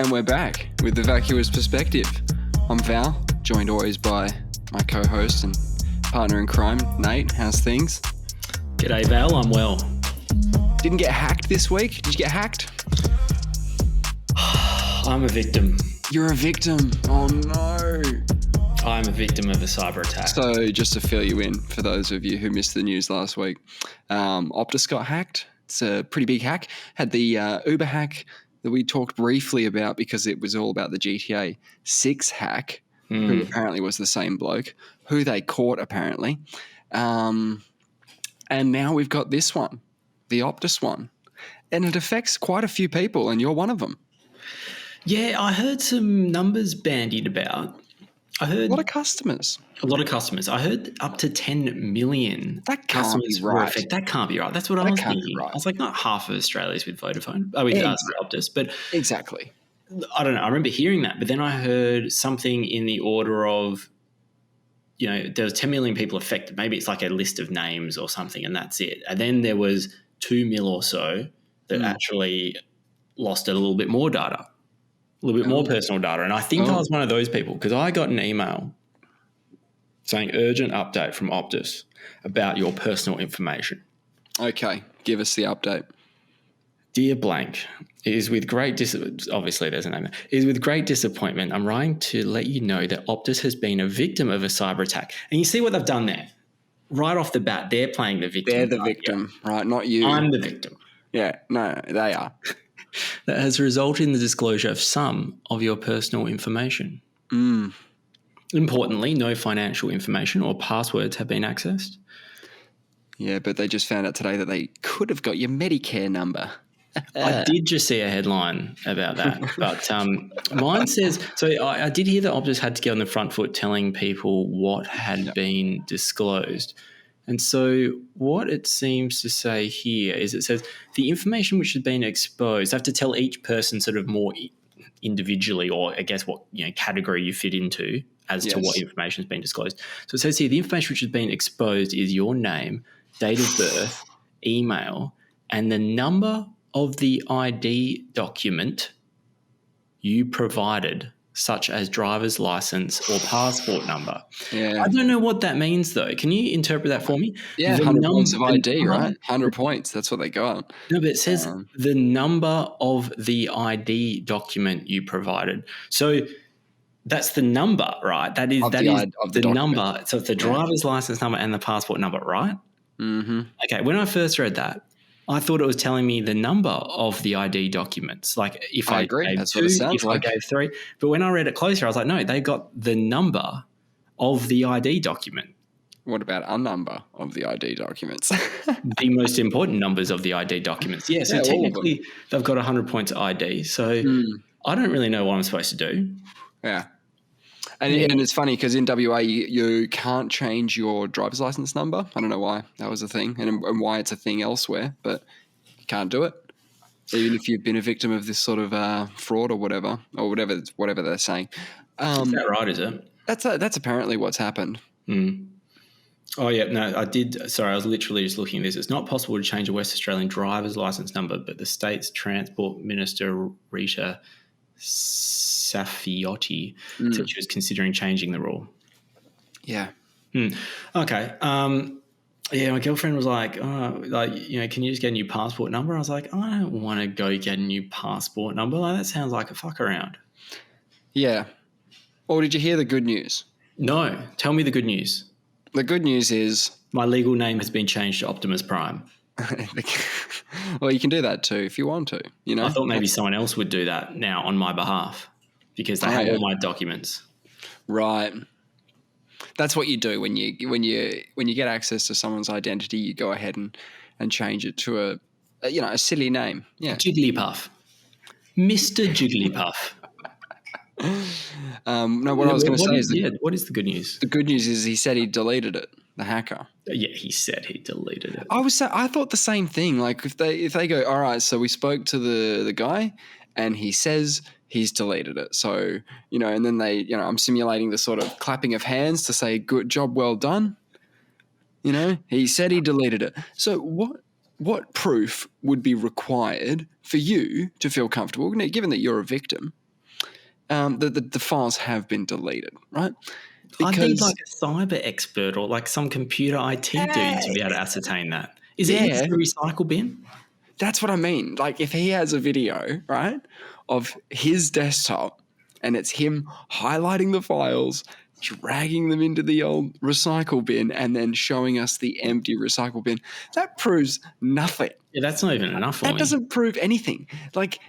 And we're back with the Vacuous perspective. I'm Val, joined always by my co-host and partner in crime, Nate. How's things? G'day, Val. I'm well. Didn't get hacked this week? Did you get hacked? I'm a victim. You're a victim. Oh no. I'm a victim of a cyber attack. So just to fill you in, for those of you who missed the news last week, Optus got hacked. It's a pretty big hack. Had the Uber hack that we talked briefly about because it was all about the GTA 6 hack, who apparently was the same bloke, who they caught apparently. And now we've got this one, the Optus one. And it affects quite a few people, and you're one of them. Yeah, I heard some numbers bandied about. I heard A lot of customers. I heard up to 10 million That can't customers be were right. affected. That can't be right. That's what I was thinking. Right. I was like, not half of Australia's with Vodafone. Oh, with Optus. But Exactly. I don't know. I remember hearing that. But then I heard something in the order of, there was 10 million people affected. Maybe it's like a list of names or something, and that's it. And then there was 2 mil or so that actually lost a little bit more data. A little bit more personal data. And I think I was one of those people because I got an email saying urgent update from Optus about your personal information. Okay, give us the update. Dear blank, it is with great obviously there's a name there. It is with great disappointment I'm writing to let you know that Optus has been a victim of a cyber attack. And you see what they've done there? Right off the bat, they're playing the victim. They're the victim, right? Not you. I'm the victim. Yeah, no, they are. That has resulted in the disclosure of some of your personal information. Importantly, no financial information or passwords have been accessed. Yeah, but they just found out today that they could have got your Medicare number. I did just see a headline about that, but mine says, so I did hear that Optus had to get on the front foot telling people what had been disclosed. And so what it seems to say here is it says the information which has been exposed, I have to tell each person sort of more individually or I guess what category you fit into as to what information has been disclosed. So it says here the information which has been exposed is your name, date of birth, email, and the number of the ID document you provided, such as driver's license or passport number. Yeah. I don't know what that means, though. Can you interpret that for me? Yeah, 100 points of ID, right? 100 points. That's what they got. No, but it says the number of the ID document you provided. So that's the number, right? That is the number. So it's the driver's license number and the passport number, right? Mm-hmm. Okay, when I first read that, I thought it was telling me the number of the ID documents. Like if I agree. gave That's 2, what it sounds if like. I gave 3. But when I read it closer, I was like, no, they got the number of the ID document. What about a number of the ID documents? The most important numbers of the ID documents. Yeah, so technically they've got 100 points of ID. So I don't really know what I'm supposed to do. Yeah. And it's funny because in WA you can't change your driver's license number. I don't know why that was a thing and why it's a thing elsewhere, but you can't do it. Even if you've been a victim of this sort of fraud or whatever they're saying. Is that right, is it? That's apparently what's happened. Oh, yeah. No, I did. Sorry, I was literally just looking at this. It's not possible to change a West Australian driver's license number, but the state's Transport Minister, Rita Safiotti, said she was considering changing the rule. Yeah. Okay. My girlfriend was like, can you just get a new passport number? I was like, I don't want to go get a new passport number. Like, that sounds like a fuck around. Yeah. Or did you hear the good news? No. Tell me the good news. The good news is my legal name has been changed to Optimus Prime. Well, you can do that too if you want to. I thought maybe someone else would do that now on my behalf because they have all my documents. Right. That's what you do when you get access to someone's identity. You go ahead and change it to a silly name. Yeah, Jigglypuff, Mr. Jigglypuff. No, what I was going to say is what is the good news? The good news is he said he deleted it. The hacker. Yeah, he said he deleted it. I thought the same thing. Like if they go, all right, so we spoke to the guy, and he says he's deleted it. So and then they, I'm simulating the sort of clapping of hands to say good job, well done. He said he deleted it. So what proof would be required for you to feel comfortable, given that you're a victim? The files have been deleted, right? I'd need Because like a cyber expert or like some computer IT dude to be able to ascertain that. Is it in yeah, the recycle bin? that's what I mean. Like if he has a video, right, of his desktop and it's him highlighting the files, dragging them into the old recycle bin and then showing us the empty recycle bin, that proves nothing. Yeah, that's not even enough for That me. doesn't prove anything. Like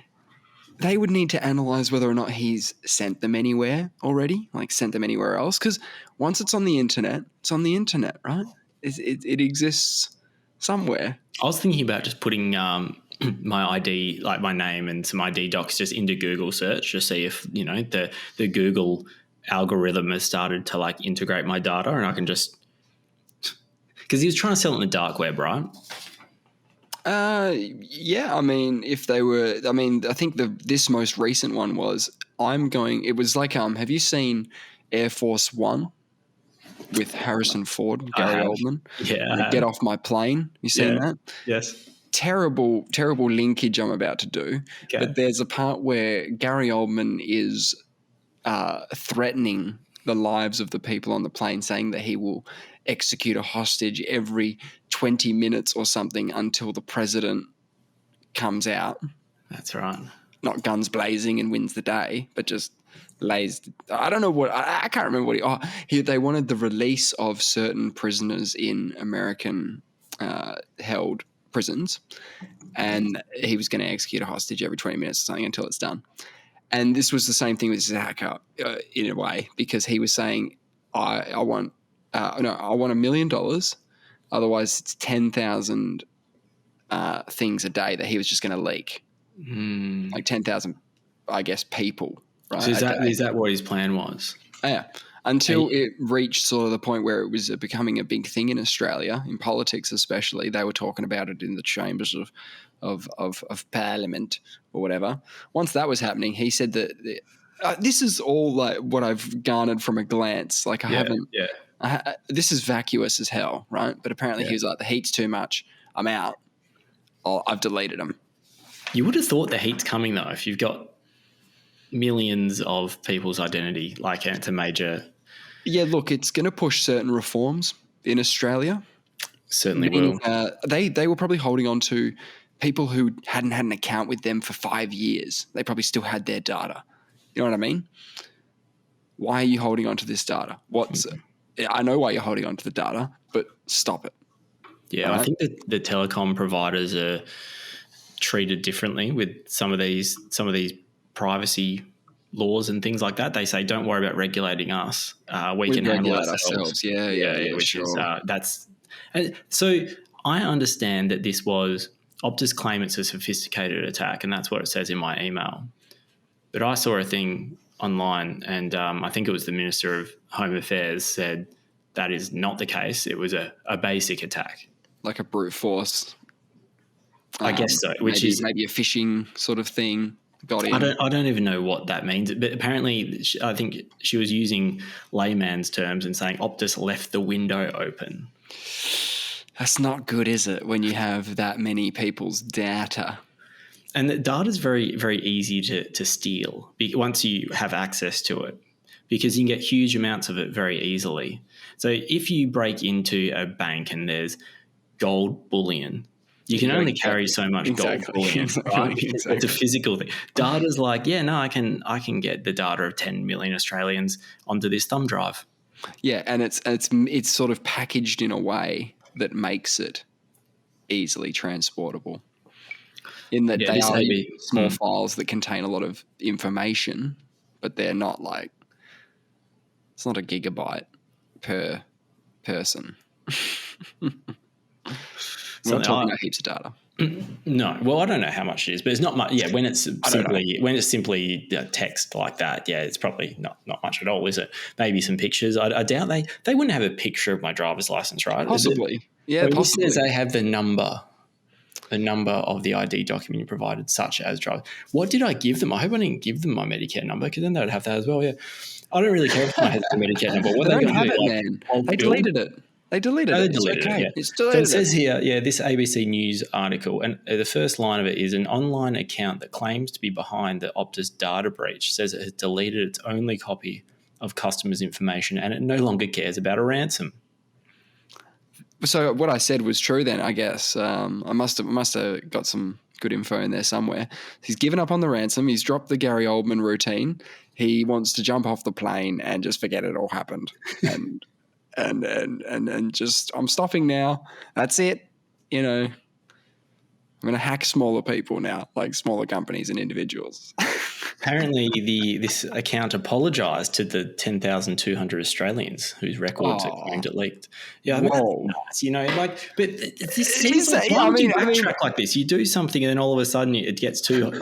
they would need to analyze whether or not he's sent them anywhere already, like sent them anywhere else. Because once it's on the internet, it's on the internet, right? It exists somewhere. I was thinking about just putting my ID, like my name and some ID docs, just into Google search to see if the Google algorithm has started to like integrate my data, and I can just because he was trying to sell it in the dark web, right? Yeah. I mean, if they were, I mean, I think this most recent one was it was like have you seen Air Force One with Harrison Ford, Gary Oldman? Yeah. Get off my plane. You seen that? Yes. Terrible linkage I'm about to do. Okay. But there's a part where Gary Oldman is threatening the lives of the people on the plane, saying that he will execute a hostage every 20 minutes or something until the president comes out. That's right. Not guns blazing and wins the day, but just lays. I don't know what. I can't remember what they wanted the release of certain prisoners in American held prisons, and he was going to execute a hostage every 20 minutes or something until it's done. And this was the same thing with Zach in a way, because he was saying, I want $1 million. Otherwise, it's 10,000 things a day that he was just going to leak. Like 10,000, I guess, people. Right? So is that what his plan was? Yeah. Until it reached sort of the point where it was becoming a big thing in Australia, in politics especially. They were talking about it in the chambers of Parliament or whatever. Once that was happening, he said that this is all like what I've garnered from a glance. Like I haven't. Yeah. This is vacuous as hell, right? But apparently he was like, the heat's too much. I'm out. I've deleted them. You would have thought the heat's coming though if you've got millions of people's identity. Like it's a major. Yeah, look, it's going to push certain reforms in Australia. Certainly will. They were probably holding on to people who hadn't had an account with them for 5 years. They probably still had their data. You know what I mean? Why are you holding on to this data? I know why you're holding on to the data, but stop it. Yeah, right? I think that the telecom providers are treated differently with some of these privacy laws and things like that. They say, don't worry about regulating us. We can handle ourselves. Yeah, which sure. Is and so I understand that this was Optus claim it's a sophisticated attack, and that's what it says in my email. But I saw a thing online, and I think it was the Minister of Home Affairs said that is not the case. It was a basic attack. Like a brute force. I guess so. Maybe a phishing sort of thing. Got in. I don't even know what that means, but apparently I think she was using layman's terms and saying Optus left the window open. That's not good, is it, when you have that many people's data? And the data is very, very easy to steal once you have access to it, because you can get huge amounts of it very easily. So if you break into a bank and there's gold bullion, you can only carry so much gold bullion, right? It's a physical thing. Data's like, I can get the data of 10 million Australians onto this thumb drive. Yeah, and it's sort of packaged in a way that makes it easily transportable. In that they are small files that contain a lot of information, but they're not like, it's not a gigabyte per person. We're not talking about heaps of data. No, well, I don't know how much it is, but it's not much. Yeah, when it's simply text like that, it's probably not much at all, is it? Maybe some pictures. I doubt they wouldn't have a picture of my driver's license, right? Possibly, possibly. It says they have the number of the ID document you provided, such as driver. What did I give them? I hope I didn't give them my Medicare number, because then they would have that as well. Yeah, I don't really care if I had the Medicare number. What they don't have it, man. They deleted it. They deleted No, they it. It's deleted it, okay. yeah. It's So it deleted says here, this ABC News article, and the first line of it is an online account that claims to be behind the Optus data breach says it has deleted its only copy of customers' information and it no longer cares about a ransom. So what I said was true then, I guess. I must have got some good info in there somewhere. He's given up on the ransom. He's dropped the Gary Oldman routine. He wants to jump off the plane and just forget it all happened. And just, I'm stopping now. That's it. You know, I'm going to hack smaller people now, like smaller companies and individuals. Apparently, this account apologised to the 10,200 Australians whose records it claimed it leaked. Yeah, I mean, Whoa. that's nuts, but this seems like, Yeah, why would you backtrack like this? You do something and then all of a sudden it gets too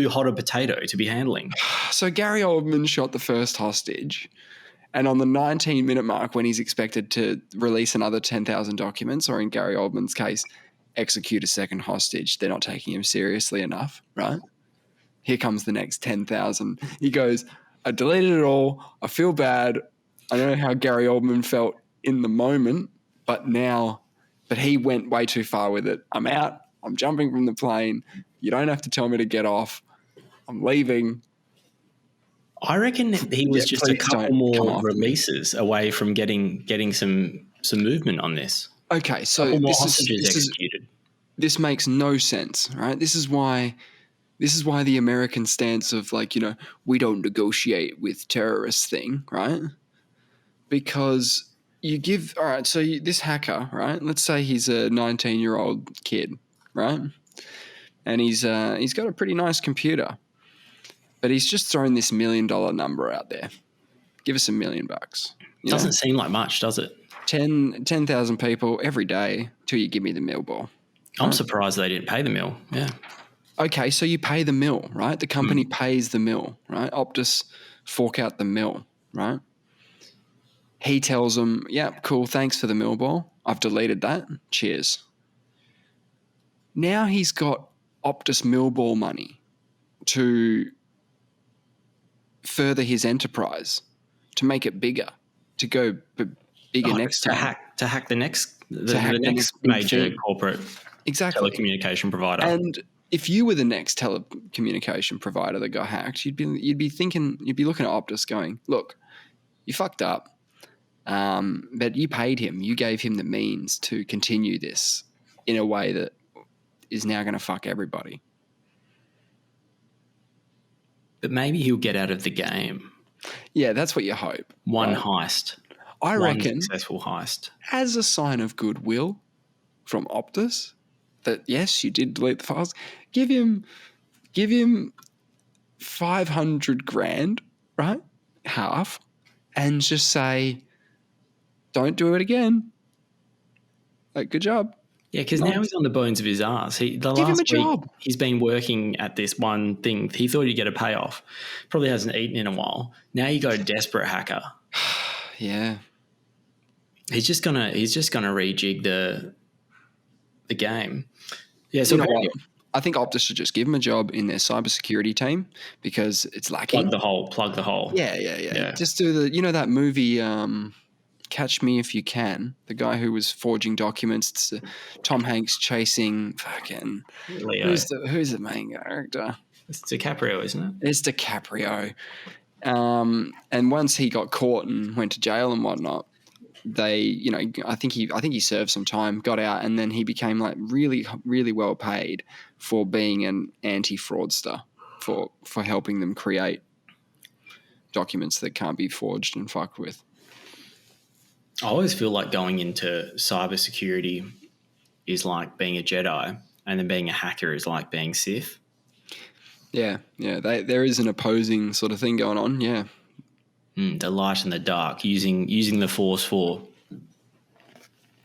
hot a potato to be handling. So Gary Oldman shot the first hostage. And on the 19-minute mark, when he's expected to release another 10,000 documents, or in Gary Oldman's case, execute a second hostage, they're not taking him seriously enough, right? Here comes the next 10,000. He goes, I deleted it all. I feel bad. I don't know how Gary Oldman felt in the moment, but he went way too far with it. I'm out. I'm jumping from the plane. You don't have to tell me to get off. I'm leaving. I reckon he was just a couple more releases away from getting some movement on this. Okay, so more hostages executed. This makes no sense, right? This is why the American stance of we don't negotiate with terrorists thing, right? Because this hacker, right? Let's say he's a 19-year-old kid, right? And he's got a pretty nice computer. But he's just thrown this $1 million number out there. Give us $1 million. Doesn't seem like much, does it? 10,000 people every day till you give me the mill ball. I'm surprised they didn't pay the mill. Yeah. Okay, so you pay the mill, right? The company pays the mill, right? Optus fork out the mill, right? He tells them, yeah, cool, thanks for the mill ball. I've deleted that. Cheers. Now he's got Optus mill ball money to further his enterprise, to make it bigger, to go bigger next time. To hack the next major corporate telecommunication provider. And if you were the next telecommunication provider that got hacked, you'd be looking at Optus going, look, you fucked up, but you paid him. You gave him the means to continue this in a way that is now going to fuck everybody. But maybe he'll get out of the game. Yeah, that's what you hope. One heist. I reckon successful heist. As a sign of goodwill from Optus, that yes, you did delete the files, give him 500 grand, right? Half, and just say, don't do it again. Like, good job. Yeah, because now he's on the bones of his ass. Give him a job. He's been working at this one thing. He thought he'd get a payoff. Probably hasn't eaten in a while. Now you go desperate hacker. Yeah. He's just gonna rejig the game. Yeah, so I think Optus should just give him a job in their cybersecurity team because it's lacking. Plug the hole. Yeah. Just do that movie Catch Me If You Can, the guy who was forging documents. It's Tom Hanks chasing fucking Leo. Who's the main character? It's DiCaprio, isn't it? It's DiCaprio. And once he got caught and went to jail and whatnot, I think he served some time, got out, and then he became like really, really well paid for being an anti-fraudster, for helping them create documents that can't be forged and fucked with. I always feel like going into cybersecurity is like being a Jedi, and then being a hacker is like being Sith. Yeah. There is an opposing sort of thing going on. Yeah. The light and the dark, using the Force for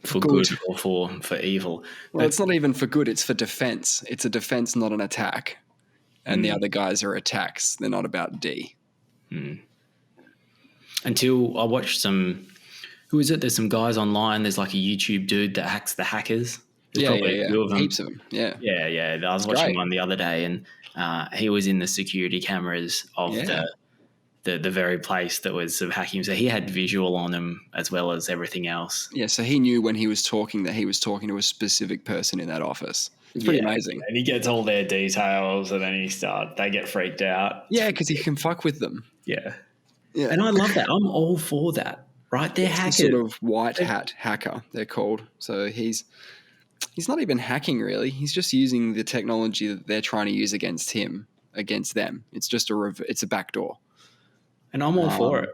good or for evil. Well, it's not even for good. It's for defense. It's a defense, not an attack. And the other guys are attacks. They're not about D. Until I watched some. Who is it? There's some guys online. There's like a YouTube dude that hacks the hackers. There's probably a few of them. Heaps of them. Yeah. Yeah. I was watching one the other day, and he was in the security cameras of the very place that was sort of hacking. So he had visual on him as well as everything else. Yeah, so he knew when he was talking that he was talking to a specific person in that office. It's pretty amazing. And he gets all their details, and then they get freaked out. Yeah, because he can fuck with them. Yeah. Yeah. And I love that. I'm all for that. Right? They're hackers. Sort of white hat hacker, they're called. So he's not even hacking really. He's just using the technology that they're trying to use against him, against them. It's just it's a backdoor. And I'm all for it.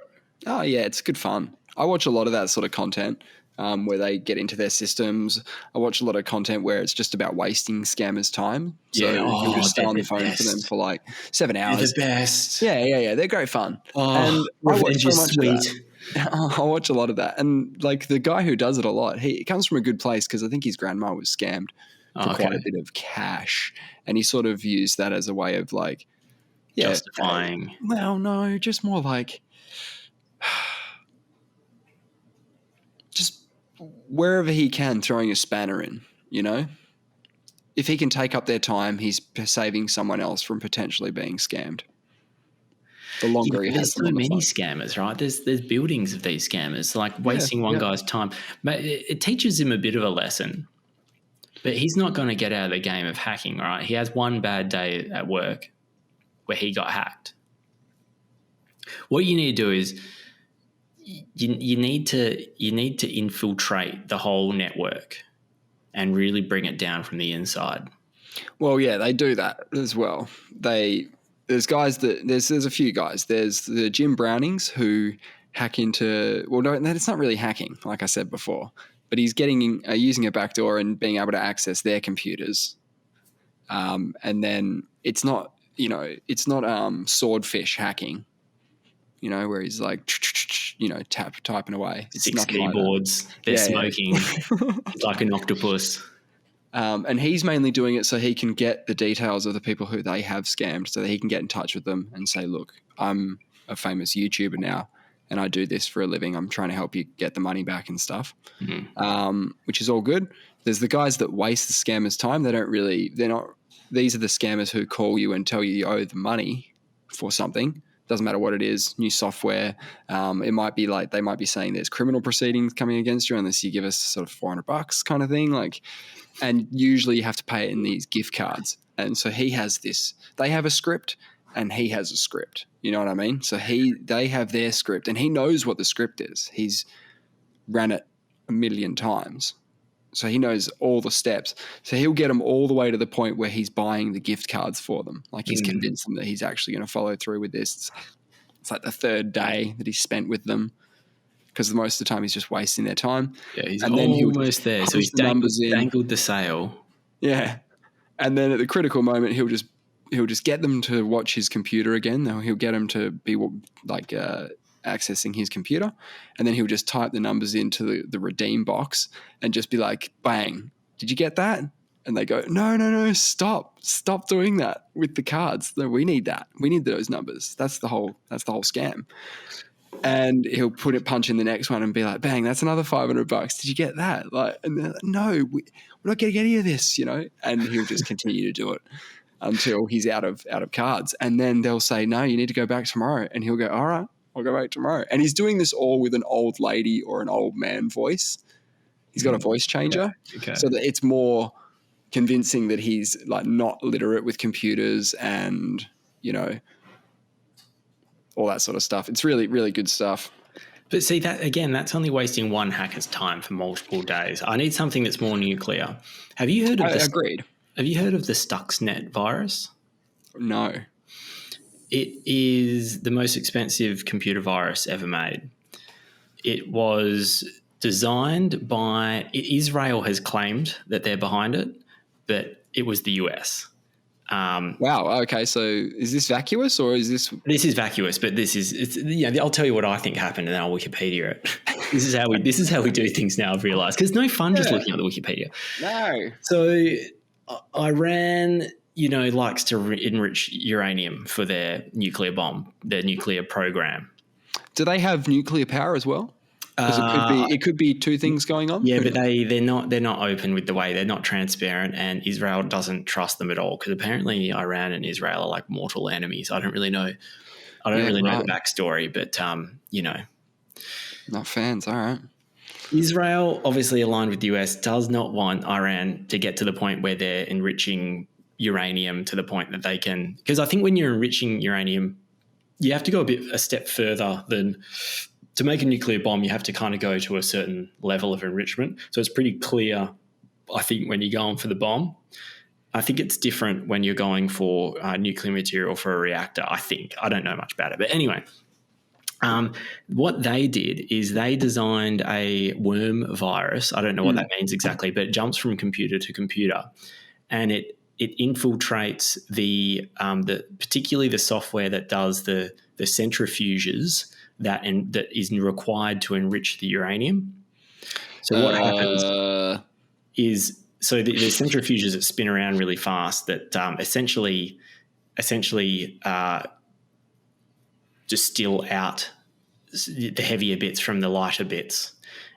Oh yeah, it's good fun. I watch a lot of that sort of content where they get into their systems. I watch a lot of content where it's just about wasting scammers' time. So you'll just stay on the phone for them for like 7 hours. They're the best. Yeah. They're great fun. Oh, and I watch revenge is sweet. I watch a lot of that. And like the guy who does it a lot, he comes from a good place because I think his grandma was scammed for quite a bit of cash. And he sort of used that as a way of like, justifying. Well, no, just more like just wherever he can throwing a spanner in, you know? If he can take up their time, he's saving someone else from potentially being scammed. The longer he has them on the phone. There's so many scammers, right? There's buildings of these scammers, like wasting one guy's time. But it teaches him a bit of a lesson. But he's not going to get out of the game of hacking, right? He has one bad day at work where he got hacked. What you need to do is you need to infiltrate the whole network and really bring it down from the inside. Well, yeah, they do that as well. There's guys there's a few guys. There's the Jim Brownings who hack into. Well, no, it's not really hacking, like I said before. But he's using a backdoor and being able to access their computers. And then it's not swordfish hacking, where he's like, typing away. It's 6 keyboards. Like they're smoking. It's like an octopus. And he's mainly doing it so he can get the details of the people who they have scammed so that he can get in touch with them and say, look, I'm a famous YouTuber now and I do this for a living. I'm trying to help you get the money back and stuff, which is all good. There's the guys that waste the scammers' time. These are the scammers who call you and tell you owe them money for something. Doesn't matter what it is, new software. It might be like they might be saying there's criminal proceedings coming against you unless you give us sort of $400 kind of thing. And usually you have to pay it in these gift cards. And so he has this. They have a script and he has a script. You know what I mean? So they have their script and he knows what the script is. He's ran it a million times. So he knows all the steps. So he'll get them all the way to the point where he's buying the gift cards for them. Like he's convinced them that he's actually going to follow through with this. It's like the third day that he's spent with them because most of the time he's just wasting their time. Yeah, he's almost there. So he's dangled the sale. Yeah. And then at the critical moment, he'll just get them to watch his computer again. He'll get them to be like accessing his computer, and then he'll just type the numbers into the redeem box and just be like, bang, did you get that? And they go, no, stop doing that with the cards. No, we need that. We need those numbers. That's the whole scam. And he'll punch in the next one and be like, bang, that's another $500. Did you get that? And they're like, no, we're not getting any of this, and he'll just continue to do it until he's out of cards. And then they'll say, no, you need to go back tomorrow. And he'll go, all right, I'll go back tomorrow. And he's doing this all with an old lady or an old man voice. He's got a voice changer so that it's more convincing that he's like not literate with computers and, all that sort of stuff. It's really, really good stuff. But see, that again, that's only wasting one hacker's time for multiple days. I need something that's more nuclear. Have you heard of this? Agreed. Have you heard of the Stuxnet virus? No. It is the most expensive computer virus ever made. It was designed by Israel has claimed that they're behind it, but it was the US. Wow. Okay. So is this Vacuous or is this? This is Vacuous, but I'll tell you what I think happened and then I'll Wikipedia it. This is how we do things now. I've realised because no fun just looking at the Wikipedia. No. So Iran, likes to enrich uranium for their nuclear bomb, their nuclear program. Do they have nuclear power as well? Because it could be two things going on. Yeah, but they're not open with the way, they're not transparent, and Israel doesn't trust them at all because apparently Iran and Israel are like mortal enemies. I don't really know I don't Yeah, really know the right. backstory, but, Not fans. All right. Israel, obviously aligned with the US, does not want Iran to get to the point where they're enriching uranium to the point that they can. Because I think when you're enriching uranium, you have to go a step further than to make a nuclear bomb. You have to kind of go to a certain level of enrichment. So it's pretty clear, I think, when you're going for the bomb. I think it's different when you're going for nuclear material for a reactor, I think. I don't know much about it. But anyway, what they did is they designed a worm virus. I don't know what that means exactly, but it jumps from computer to computer. And it infiltrates the particularly the software that does the centrifuges that is required to enrich the uranium. So what happens is the centrifuges that spin around really fast that essentially distill out the heavier bits from the lighter bits.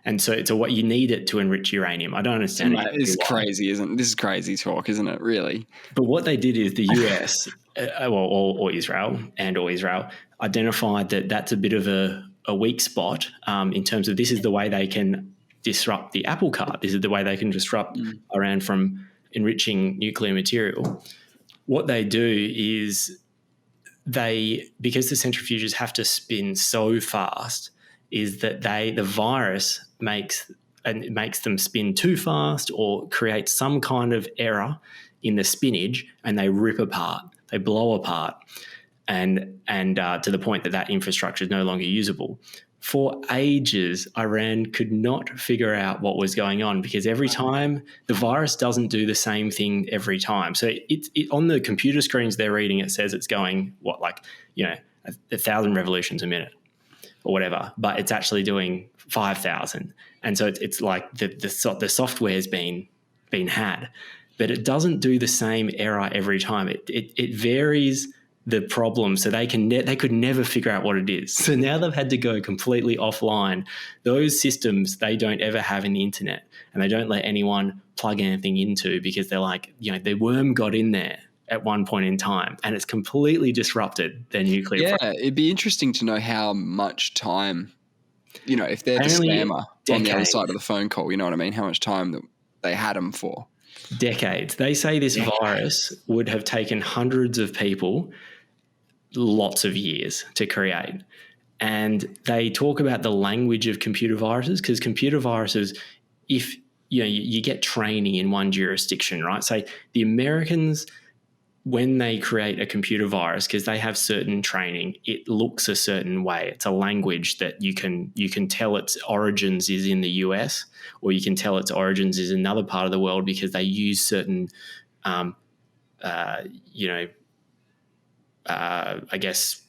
And so it's what you need it to enrich uranium. I don't understand it. It's crazy, isn't it? This is crazy talk, isn't it? Really? But what they did is the US, or Israel identified that that's a bit of a weak spot in terms of this is the way they can disrupt the apple cart. This is the way they can disrupt Iran from enriching nuclear material. What they do is because the centrifuges have to spin so fast, is that the virus makes them spin too fast or creates some kind of error in the spinach, and they rip apart, they blow apart, and to the point that infrastructure is no longer usable. For ages, Iran could not figure out what was going on because every time the virus doesn't do the same thing every time. So it on the computer screens they're reading, it says it's going 1,000 revolutions a minute or whatever, but it's actually doing 5,000. And so it's like the software's been had, but it doesn't do the same error every time. It varies the problem, so they could never figure out what it is. So now they've had to go completely offline. Those systems they don't ever have in the internet, and they don't let anyone plug anything into because they're like, the worm got in there at one point in time, and it's completely disrupted their nuclear. Yeah, it'd be interesting to know how much time, if they're the scammer on the other side of the phone call, you know what I mean? How much time that they had them for. Decades. They say this virus would have taken hundreds of people lots of years to create. And they talk about the language of computer viruses, because computer viruses, if you get training in one jurisdiction, right? So the Americans, when they create a computer virus, because they have certain training, it looks a certain way. It's a language that you can tell its origins is in the US, or you can tell its origins is another part of the world because they use certain, I guess,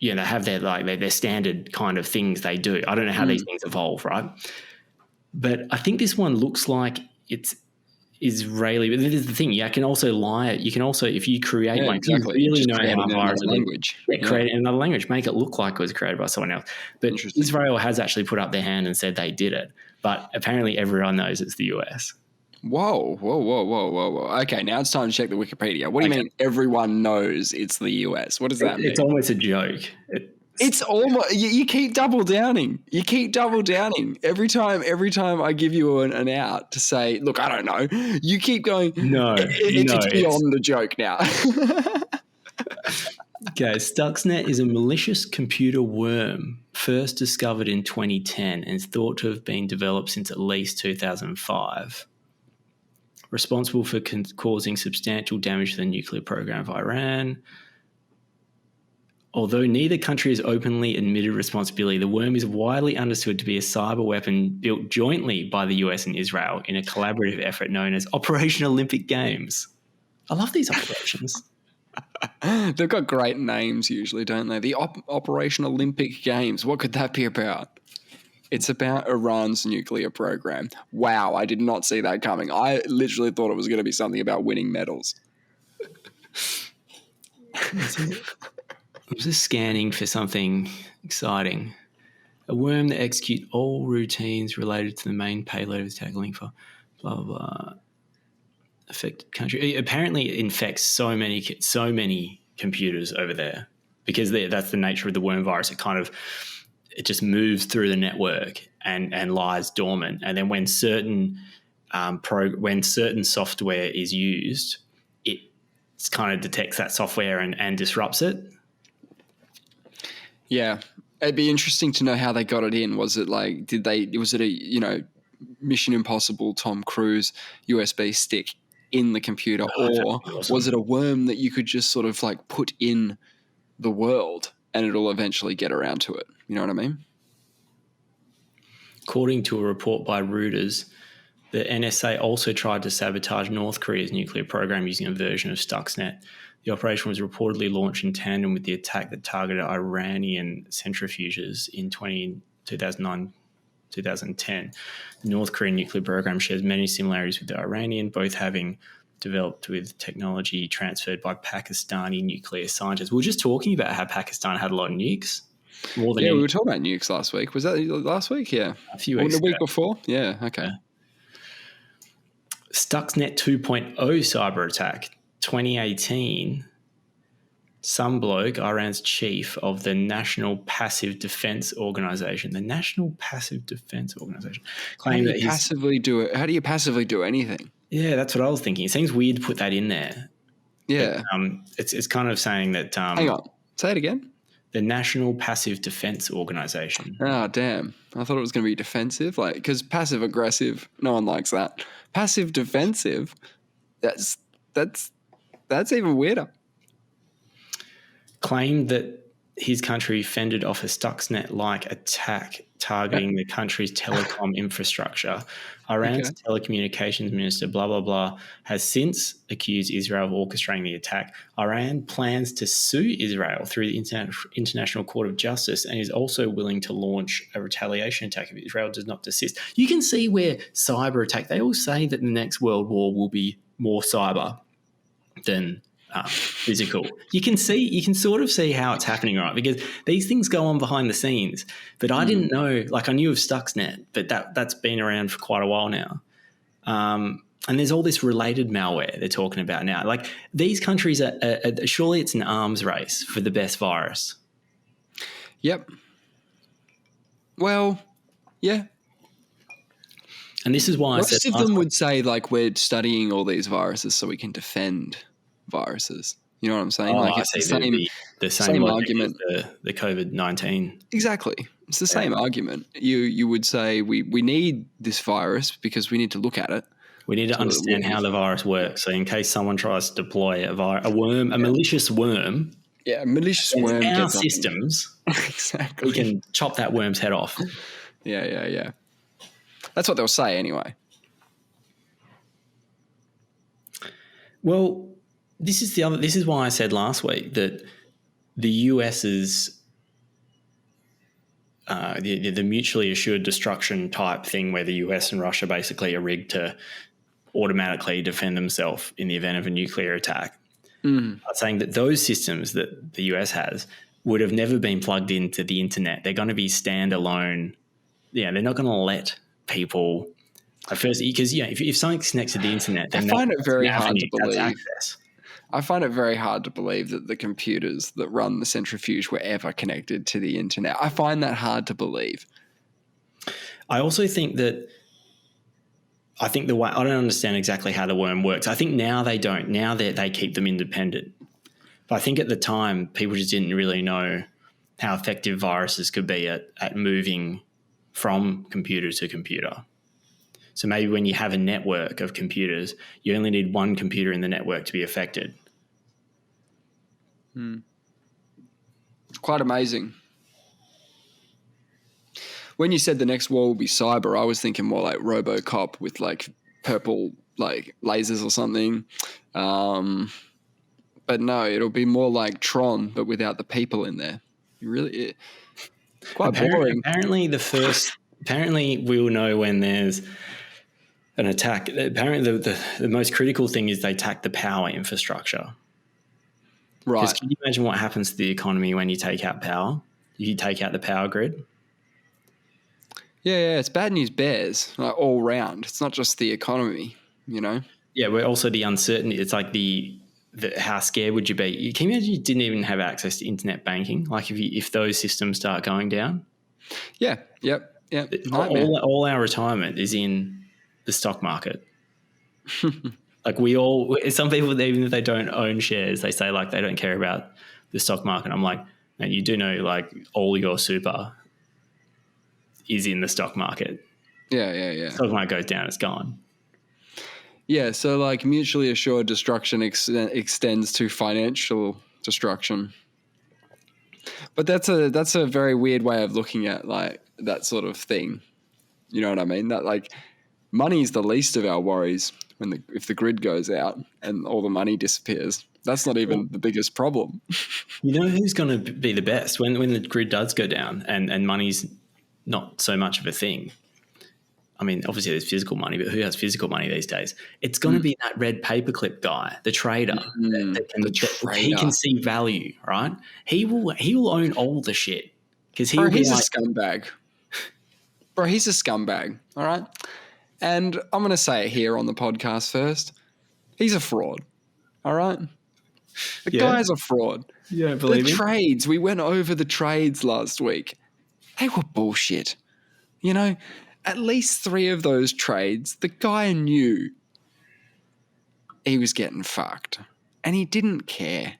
they have their standard kind of things they do. I don't know how these things evolve, right? But I think this one looks like it's Israeli. But this is the thing. You can also lie. You can also, if you create one, exactly. you really know how another language. Create it in another language. Make it look like it was created by someone else. But Israel has actually put up their hand and said they did it. But apparently everyone knows it's the US. Whoa. Okay, now it's time to check the Wikipedia. What do you mean everyone knows it's the US? What does that mean? It's almost a joke. It's almost, you keep double downing. Every time I give you an out to say, look, I don't know, you keep going, no, it's beyond the joke now. Okay, Stuxnet is a malicious computer worm first discovered in 2010 and is thought to have been developed since at least 2005. Responsible for causing substantial damage to the nuclear program of Iran. Although neither country has openly admitted responsibility, the worm is widely understood to be a cyber weapon built jointly by the US and Israel in a collaborative effort known as Operation Olympic Games. I love these operations. They've got great names usually, don't they? The Operation Olympic Games. What could that be about? It's about Iran's nuclear program. Wow, I did not see that coming. I literally thought it was going to be something about winning medals. I'm just scanning for something exciting. A worm that executes all routines related to the main payload is tackling for blah, blah, blah. Affected country. Apparently it infects so many computers over there. because that's the nature of the worm virus. It just moves through the network and lies dormant. And then when certain software is used, it kind of detects that software and disrupts it. Yeah. It'd be interesting to know how they got it in. Was it like, was it a, Mission Impossible Tom Cruise USB stick in the computer, or Awesome. was it a worm that you could just sort of like put in the world and it'll eventually get around to it? You know what I mean? According to a report by Reuters, the NSA also tried to sabotage North Korea's nuclear program using a version of Stuxnet. The operation was reportedly launched in tandem with the attack that targeted Iranian centrifuges in 2009 2010. The North Korean nuclear program shares many similarities with the Iranian, both having developed with technology transferred by Pakistani nuclear scientists. We were just talking about how Pakistan had a lot of nukes. More than we were talking about nukes last week. Was that last week? Yeah. A few weeks ago. The week before? Yeah, okay. Yeah. Stuxnet 2.0 cyber attack, 2018. Some bloke, Iran's chief of the National Passive Defense Organization, claimed that how do you passively do anything? Yeah, that's what I was thinking. It seems weird to put that in there. Yeah. But, it's kind of saying that. Hang on. Say it again. The National Passive Defense Organization. Oh, damn. I thought it was going to be defensive, because passive aggressive, no one likes that. Passive defensive, that's even weirder. Claimed that his country fended off a Stuxnet-like attack targeting the country's telecom infrastructure. Iran's telecommunications minister, blah, blah, blah, has since accused Israel of orchestrating the attack. Iran plans to sue Israel through the International Court of Justice and is also willing to launch a retaliation attack if Israel does not desist. You can see where cyber attack, they all say that the next world war will be more cyber than physical. You can sort of see how it's happening, right? Because these things go on behind the scenes. But I didn't know, I knew of Stuxnet, but that's been around for quite a while now. And there's all this related malware they're talking about now. These countries are surely it's an arms race for the best virus. Yep. Well, yeah. And this is why most of them would say we're studying all these viruses so we can defend viruses. You know what I'm saying? It's the same argument. The COVID-19. Exactly. It's the same argument. You would say we need this virus because we need to look at it. We need to understand how the virus works. So in case someone tries to deploy a malicious worm. Yeah, a malicious worm. In our systems. Exactly. We can chop that worm's head off. Yeah. That's what they'll say anyway. Well, this is why I said last week that the US's the mutually assured destruction type thing, where the US and Russia basically are rigged to automatically defend themselves in the event of a nuclear attack. I'm saying that those systems that the US has would have never been plugged into the internet. They're going to be standalone. Yeah, they're not going to let people at first, because if something's connected to the internet, then I find it very hard to believe. Access. I find it very hard to believe that the computers that run the centrifuge were ever connected to the internet. I find that hard to believe. I also think the way, I don't understand exactly how the worm works. I think now they don't. Now they keep them independent. But I think at the time, people just didn't really know how effective viruses could be at moving from computer to computer. So maybe when you have a network of computers, you only need one computer in the network to be affected. It's quite amazing. When you said the next war will be cyber, I was thinking more like RoboCop with purple lasers or something. But no, it'll be more like Tron, but without the people in there. Quite boring. Apparently we'll know when there's an attack. Apparently the most critical thing is they attack the power infrastructure. Right. Can you imagine what happens to the economy when you take out power? You take out the power grid? Yeah, it's bad news bears, all round. It's not just the economy, Yeah, but also the uncertainty. It's like the how scared would you be? Can you imagine you didn't even have access to internet banking? Like if those systems start going down? Yeah. Yep. Nightmare. All our retirement is in the stock market. Like some people, even if they don't own shares, they say like they don't care about the stock market. I'm like, man, you do know like all your super is in the stock market. Yeah. Stock market goes down, it's gone. Yeah, so like mutually assured destruction extends to financial destruction. But that's a very weird way of looking at like that sort of thing. You know what I mean? That like money is the least of our worries if the grid goes out and all the money disappears. That's not even the biggest problem. You know who's going to be the best when the grid does go down and money's not so much of a thing? I mean, obviously there's physical money, but who has physical money these days? It's going to be that red paperclip guy, the trader. He can see value, right? He will own all the shit because he's a scumbag. Bro, he's a scumbag. All right, and I'm going to say it here on the podcast first. He's a fraud. All right, the guy's a fraud. Yeah, believe me. Trades. We went over the trades last week. They were bullshit. You know. At least 3 of those trades, the guy knew he was getting fucked, and he didn't care.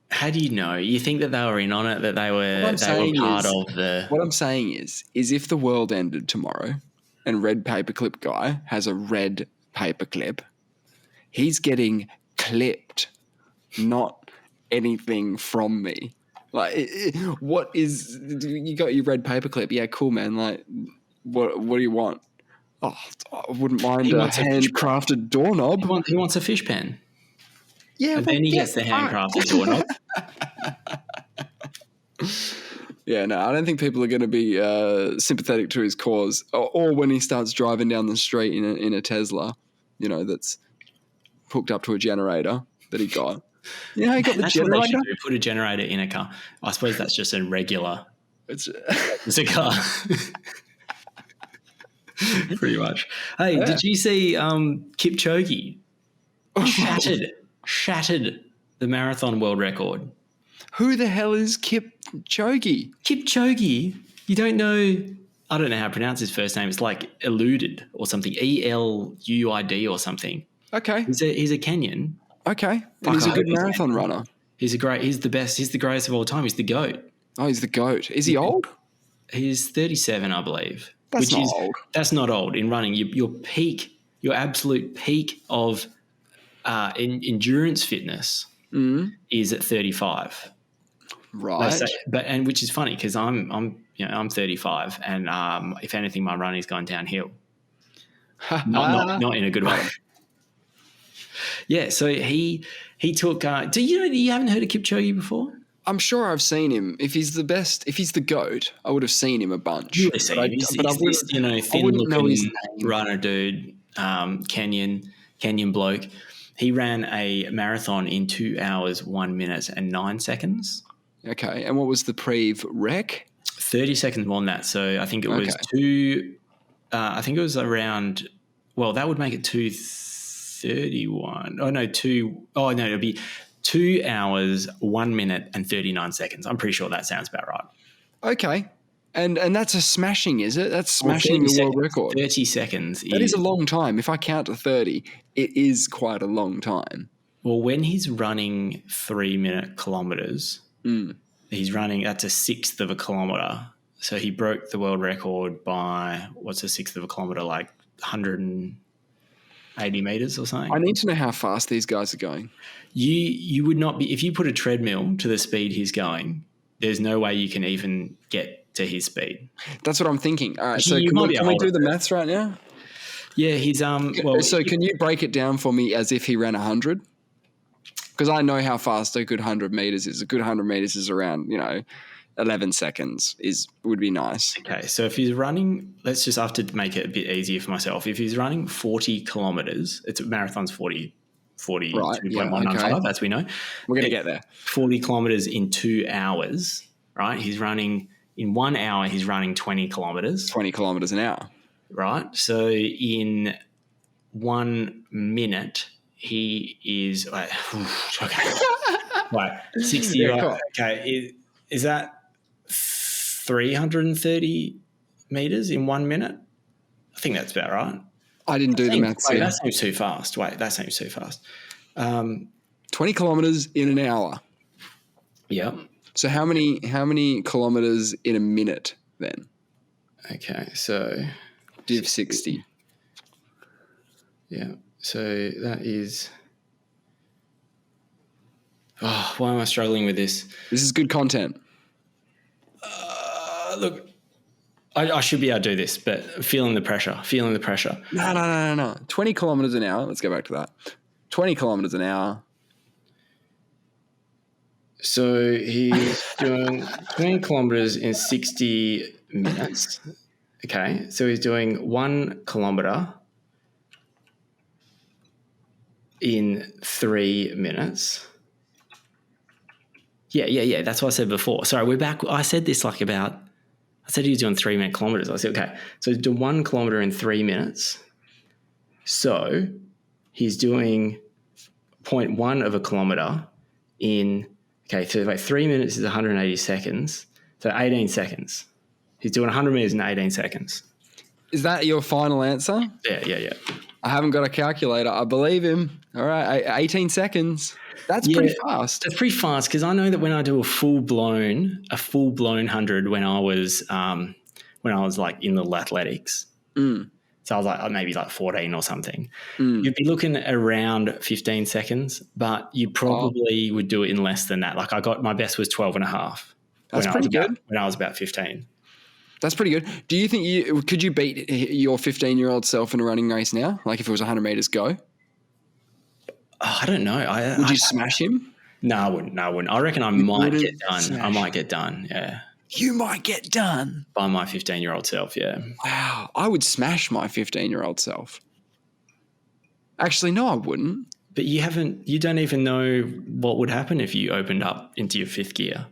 How do you know? You think that they were in on it, that they were part of the... What I'm saying is if the world ended tomorrow and red paperclip guy has a red paperclip, he's getting clipped, not anything from me. Like, what is... You got your red paperclip. Yeah, cool, man. Like... What do you want? Oh, I wouldn't mind a handcrafted doorknob. He wants a fish pen. Yeah, and then he gets the handcrafted doorknob. Yeah, no, I don't think people are going to be sympathetic to his cause, or when he starts driving down the street in a Tesla, you know, that's hooked up to a generator that he got. You know, he got the generator. What they should do, put a generator in a car. I suppose that's just a regular. It's a car. Pretty much. Hey, Did you see Kipchoge shattered the marathon world record? Who the hell is Kipchoge? Kipchoge? You don't know? I don't know how to pronounce his first name. It's like eluded or something. ELUID or something. Okay. He's a Kenyan. Okay. And he's a good marathon runner. He's the best. He's the greatest of all time. He's the GOAT. Oh, he's the GOAT. Is he old? He's 37, I believe. That's not old. That's not old in running. Your absolute peak of endurance fitness is at 35. Right. And which is funny because I'm 35, and if anything, my running's gone downhill. not in a good way. Yeah. So he took. You haven't heard of Kipchoge before? I'm sure I've seen him. If he's the best, if he's the GOAT, I would have seen him a bunch. You would have seen him. He's this, thin-looking runner dude, Kenyan bloke. He ran a marathon in 2 hours, 1 minute and 9 seconds. Okay, and what was the rec? 30 seconds more than that. So I think it was I think it was around. Well, that would make it 2:31. It'll be 2 hours, 1 minute and 39 seconds. I'm pretty sure that sounds about right. Okay. And that's a smashing, is it? That's smashing the world record. 30 seconds. That is a long time. If I count to 30, it is quite a long time. Well, when he's running 3-minute kilometres, he's running, that's a sixth of a kilometre. So he broke the world record by, what's a sixth of a kilometre, like 180 metres or something? I need to know how fast these guys are going. You would not be, if you put a treadmill to the speed he's going, there's no way you can even get to his speed. That's what I'm thinking. All right, so can we do the maths right now? Yeah, he's So can you break it down for me as if he ran 100? Because I know how fast a good 100 meters is. A good 100 meters is around 11 seconds. Would be nice. Okay, so if he's running, let's just have to make it a bit easier for myself. If he's running 40 kilometers, marathon's 42.195. That's we know. We're going to get there. 40 kilometers in 2 hours, right? He's running in 1 hour. He's running 20 kilometers. 20 kilometers an hour, right? So in 1 minute, he is okay. Right, 60. Yeah, cool. Okay, is that 330 meters in 1 minute? I think that's about right. I didn't do the maths Wait, here. that seems too fast. 20 kilometers in an hour. Yep. So how many kilometers in a minute then? Okay, so Div 60. yeah, so that is. Oh, why am I struggling with this? This is good content. Look, I should be able to do this, but feeling the pressure. No. 20 kilometers an hour. Let's go back to that. 20 kilometers an hour. So he's doing 20 kilometers in 60 minutes. Okay, so he's doing 1 kilometer in 3 minutes. Yeah. That's what I said before. Sorry, we're back. I said this I said he was doing 3 minute kilometers. I said, okay, so do 1 kilometer in 3 minutes. So he's doing 0.1 of a kilometer in, okay, so like 3 minutes is 180 seconds. So 18 seconds. He's doing 100 meters in 18 seconds. Is that your final answer? Yeah. I haven't got a calculator. I believe him. All right, 18 seconds. That's pretty fast. That's pretty fast because I know that when I do a full blown 100 when I was like in the athletics. So I was like maybe like 14 or something. You'd be looking at around 15 seconds, but you probably would do it in less than that. Like my best was 12 and a half. That's pretty good. When I was about 15. That's pretty good. Do you think could you beat your 15-year-old self in a running race now? Like if it was 100 meters go? Oh, I don't know. Would you smash him? No, I wouldn't. I reckon I might get done. I might get done, yeah. You might get done. By my 15-year-old self, yeah. Wow. I would smash my 15-year-old self. Actually, no, I wouldn't. But you don't even know what would happen if you opened up into your fifth gear.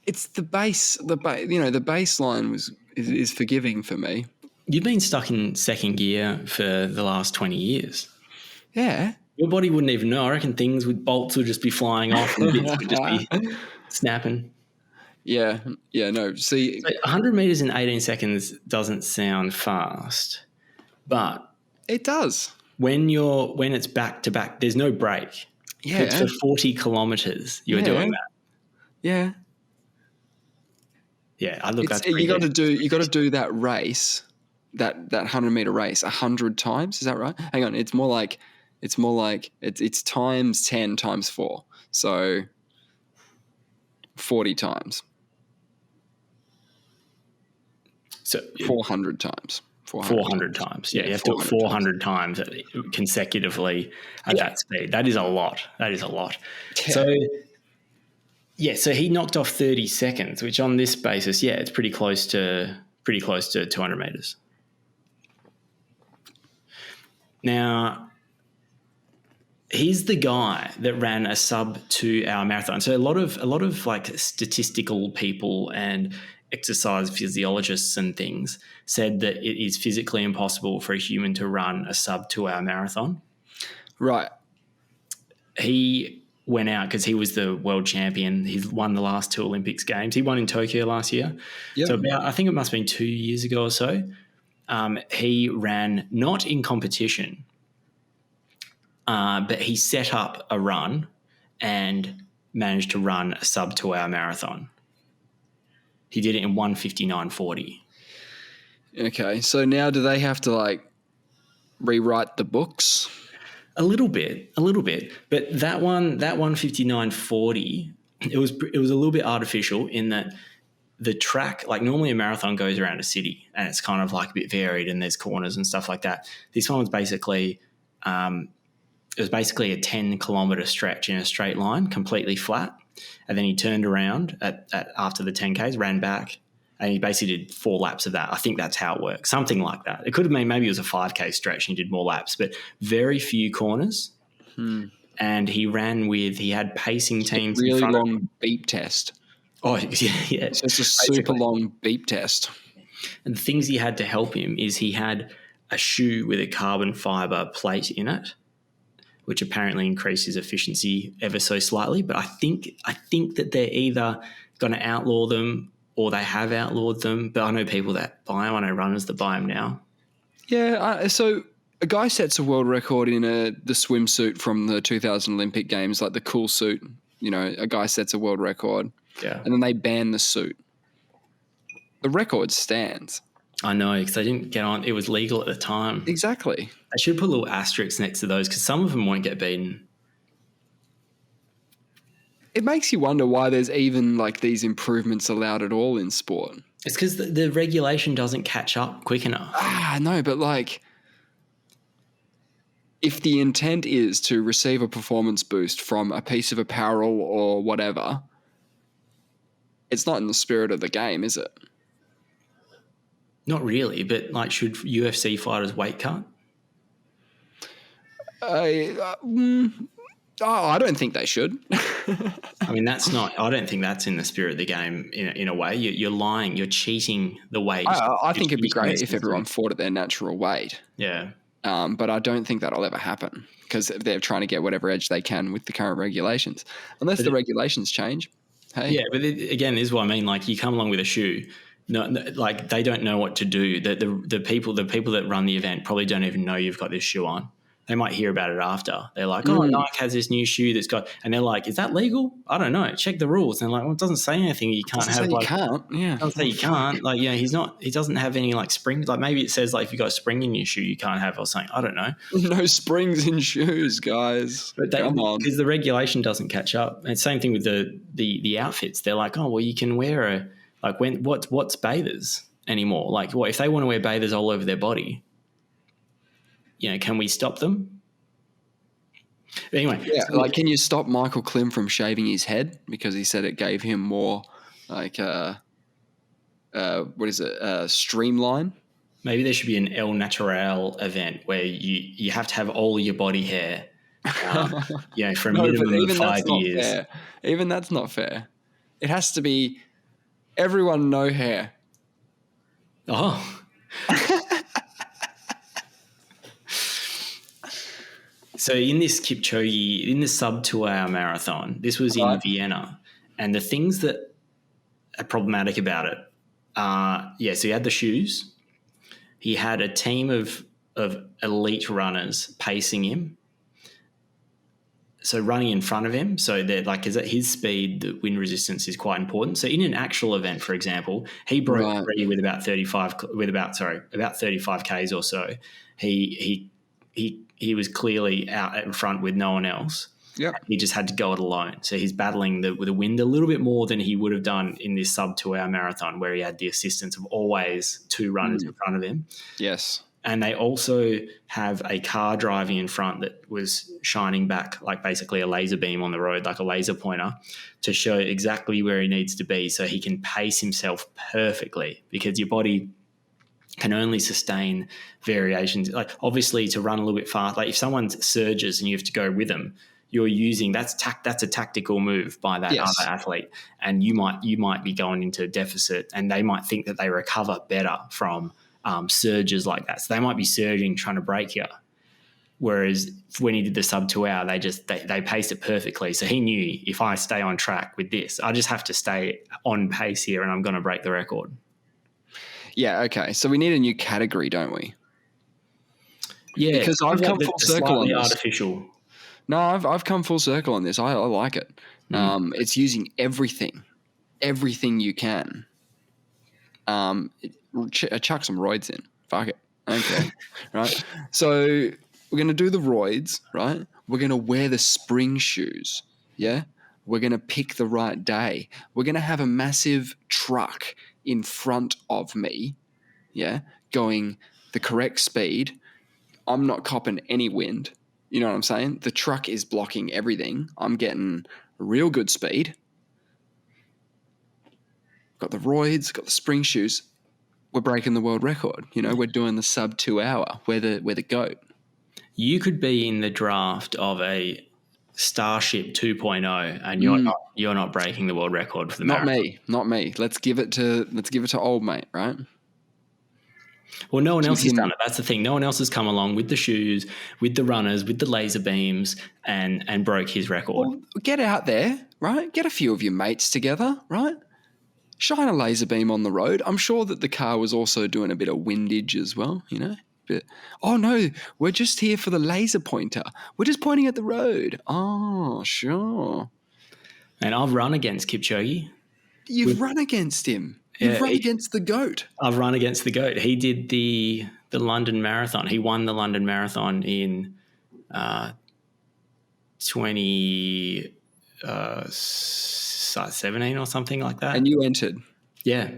It's the baseline is forgiving for me. You've been stuck in second gear for the last 20 years. Yeah. Your body wouldn't even know. I reckon bolts would just be flying off and bits would just be snapping. Yeah, no. See, 100 meters in 18 seconds doesn't sound fast, but it does. When it's back to back, there's no break. Yeah. It's for 40 kilometers you're doing that. Yeah. Yeah, that's you got to do that race, that 100-meter race 100 times. Is that right? Hang on, it's more like it's times 10 times 4, so 40 times. So 400 times. 400 times. Yeah, you have to do it 400 times consecutively at that speed. That is a lot. Yeah. So he knocked off 30 seconds, which on this basis, it's pretty close to 200 meters. Now, he's the guy that ran a sub 2 hour marathon. So a lot of like statistical people and exercise physiologists and things said that it is physically impossible for a human to run a sub 2 hour marathon. Right. He went out because he was the world champion. He's won the last 2 Olympics games. He won in Tokyo last year. Yep. So I think it must have been 2 years ago or so. He ran not in competition, but he set up a run and managed to run a sub 2 hour marathon. He did it in 1:59:40. Okay, so now do they have to like rewrite the books? A little bit. But that 1:59:40, it was a little bit artificial in that the track, like normally a marathon goes around a city and it's kind of like a bit varied and there's corners and stuff like that. This one was basically a 10-kilometer stretch in a straight line, completely flat. And then he turned around after the 10Ks, ran back, and he basically did 4 laps of that. I think that's how it works, something like that. It could have been maybe it was a 5K stretch and he did more laps, but very few corners. And he had pacing teams. Really long beep test. Oh, yeah. It's just a super long beep test. And the things he had to help him is he had a shoe with a carbon fiber plate in it, which apparently increases efficiency ever so slightly. But I think that they're either going to outlaw them or they have outlawed them. But I know people that buy them. I know runners that buy them now. Yeah, so a guy sets a world record in the swimsuit from the 2000 Olympic Games, like the cool suit. You know, a guy sets a world record. Yeah. And then they ban the suit. The record stands. I know, because they didn't get on. It was legal at the time. Exactly. I should put little asterisks next to those because some of them won't get beaten. It makes you wonder why there's even like these improvements allowed at all in sport. It's because the regulation doesn't catch up quick enough. No, but like if the intent is to receive a performance boost from a piece of apparel or whatever, it's not in the spirit of the game, is it? Not really, but like, should UFC fighters weight cut? I don't think they should. I mean, that's not. I don't think that's in the spirit of the game. In a way, you're lying. You're cheating the weight. I think it'd be great if everyone fought at their natural weight. Yeah. But I don't think that'll ever happen because they're trying to get whatever edge they can with the current regulations. Unless the regulations change. Hey. Yeah, but again, this is what I mean. Like, you come along with a shoe. No, like they don't know what to do. The people that run the event probably don't even know you've got this shoe on. They might hear about it after. They're like, oh, Nike has this new shoe that's got, and they're like, is that legal? I don't know. Check the rules. And they're like, well, it doesn't say anything. You can't have like, you can't. Yeah. It doesn't say you can't. Like, you know, he doesn't have any like springs. Like maybe it says like if you got a spring in your shoe, you can't have or something. I don't know. No springs in shoes, guys. But come on. Because the regulation doesn't catch up. And same thing with the outfits. They're like, oh, well, you can wear what's bathers anymore? Like, what if they want to wear bathers all over their body? You know, can we stop them? But anyway, yeah, like, can you stop Michael Klim from shaving his head because he said it gave him more like streamline? Maybe there should be an El Natural event where you have to have all your body hair, you know, for a minimum of 5 years. Fair. Even that's not fair. It has to be everyone no hair. Oh. So in this Kipchoge, in the sub 2 hour marathon, this was in Vienna, and the things that are problematic about it are, so he had the shoes. He had a team of elite runners pacing him. So running in front of him, so that like his speed, the wind resistance is quite important. So in an actual event, for example, he broke free with about 35 Ks or so. He was clearly out in front with no one else. Yep. He just had to go it alone. So he's battling with the wind a little bit more than he would have done in this sub 2 hour marathon where he had the assistance of always 2 runners in front of him. Yes. And they also have a car driving in front that was shining back like basically a laser beam on the road, like a laser pointer, to show exactly where he needs to be so he can pace himself perfectly, because your body can only sustain variations. Like obviously to run a little bit fast, like if someone surges and you have to go with them, you're using that's a tactical move by that other athlete, and you might be going into deficit, and they might think that they recover better from surges like that. So they might be surging trying to break you. Whereas when he did the sub 2 hour, they paced it perfectly. So he knew, if I stay on track with this, I just have to stay on pace here and I'm going to break the record. Yeah, okay. So we need a new category, don't we? Yeah, because I've come full circle on this. Artificial. No, I've come full circle on this. I like it. It's using everything you can. Chuck some roids in. Fuck it. Okay. Right. So we're going to do the roids, right? We're going to wear the spring shoes. Yeah. We're going to pick the right day. We're going to have a massive truck in front of me. Yeah. Going the correct speed. I'm not copping any wind. You know what I'm saying? The truck is blocking everything. I'm getting real good speed. Got the roids, got the spring shoes. We're breaking the world record. You know, we're doing the sub 2 hour. We're the GOAT. You could be in the draft of a Starship 2.0 and you're not breaking the world record for the marathon. Not me. Let's give it to old mate, right? Well, no one else has him- done it. That's the thing. No one else has come along with the shoes, with the runners, with the laser beams, and broke his record. Well, get out there, right? Get a few of your mates together, right? Shine a laser beam on the road. I'm sure that the car was also doing a bit of windage as well, you know? But, oh, no, we're just here for the laser pointer. We're just pointing at the road. Oh, sure. And I've run against Kipchoge. You've run against him. You've run against the GOAT. I've run against the GOAT. He did the London Marathon. He won the London Marathon in 2017 or something like that. And you entered. Yeah.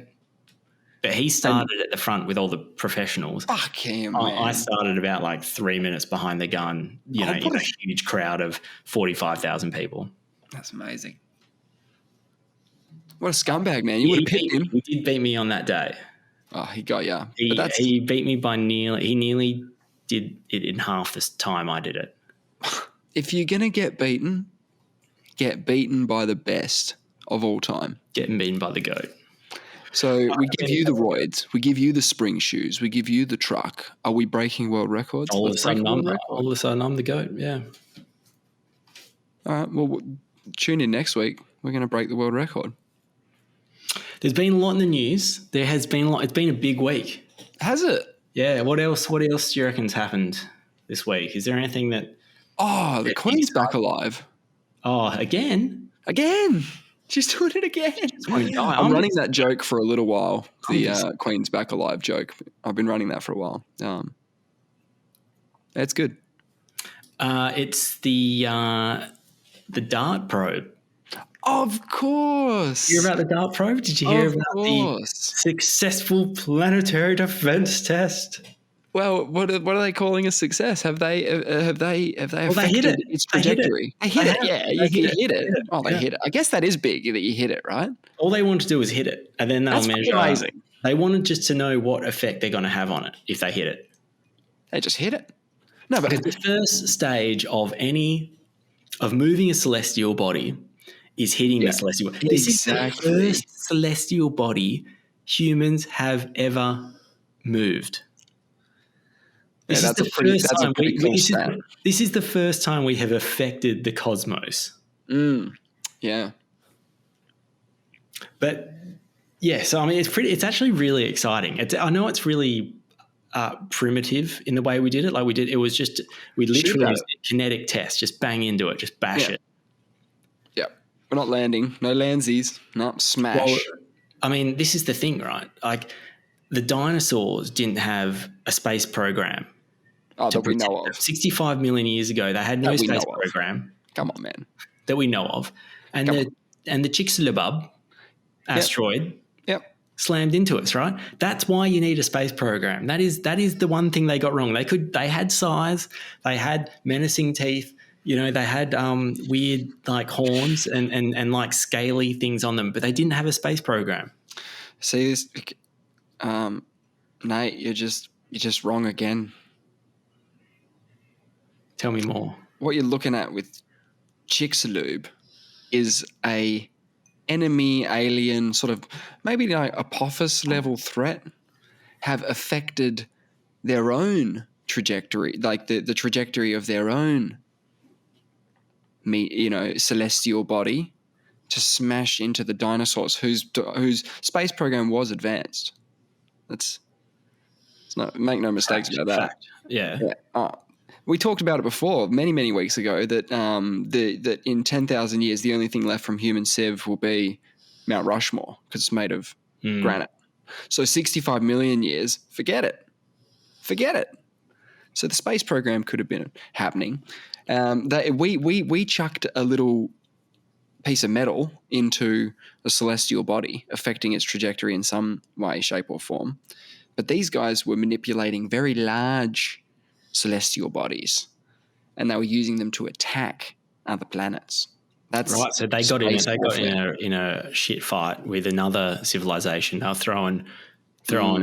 But he started at the front with all the professionals. Fuck him, man. I started about like 3 minutes behind the gun, in a huge crowd of 45,000 people. That's amazing. What a scumbag, man. You would have picked him. He did beat me on that day. Oh, he got you. He beat me by he nearly did it in half the time I did it. If you're going to get beaten by the best of all time. Getting beaten by the GOAT. So we give you the roids, we give you the spring shoes, we give you the truck. Are we breaking world records? All of a sudden, I'm the GOAT, yeah. All right, well, tune in next week. We're going to break the world record. There's been a lot in the news. There has been a lot. It's been a big week. Has it? Yeah. What else do you reckon's happened this week? Is there anything that... Oh, the Queen's back alive. Oh, again? Again. She's doing it again. I'm running that joke for a little while, the Queen's back alive joke. I've been running that for a while. It's good. It's the DART probe. Of course. Hear about the DART probe? Did you hear about the successful planetary defense test? Well, what are they calling a success? Have they affected its trajectory? They hit it. Yeah, you hit it. Oh, they hit it. I guess that is big that you hit it, right? All they want to do is hit it, and then they'll measure. Amazing. They wanted just to know what effect they're going to have on it if they hit it. They just hit it. No, but the first stage of moving a celestial body is hitting the celestial body. This is the first celestial body humans have ever moved. This is the first time we have affected the cosmos. Yeah. But yeah, so I mean, it's actually really exciting. I know it's really primitive in the way we did it. Like we literally used a kinetic test, just bang into it, just bash it. Yeah. We're not landing. No landsies. No, smash. Well, I mean, this is the thing, right? Like the dinosaurs didn't have a space program. Oh, that we know of. 65 million years ago, they had no space program. Come on, man. That we know of. And the Chicxulub asteroid slammed into us, right? That's why you need a space program. That is the one thing they got wrong. They had size, they had menacing teeth, they had weird like horns and like scaly things on them, but they didn't have a space program. See this, Nate, you're just wrong again. Tell me more. What you're looking at with Chicxulub is a enemy alien sort of maybe like Apophis level threat have affected their own trajectory, like the trajectory of their own celestial body to smash into the dinosaurs whose space program was advanced. Make no mistakes about that. Fact. Yeah. We talked about it before, many, many weeks ago, that that in 10,000 years, the only thing left from human civ will be Mount Rushmore because it's made of granite. So 65 million years, forget it. So the space program could have been happening. We chucked a little piece of metal into a celestial body, affecting its trajectory in some way, shape, or form. But these guys were manipulating very large celestial bodies, and they were using them to attack other planets. That's right. So they got in a shit fight with another civilization. They were throwing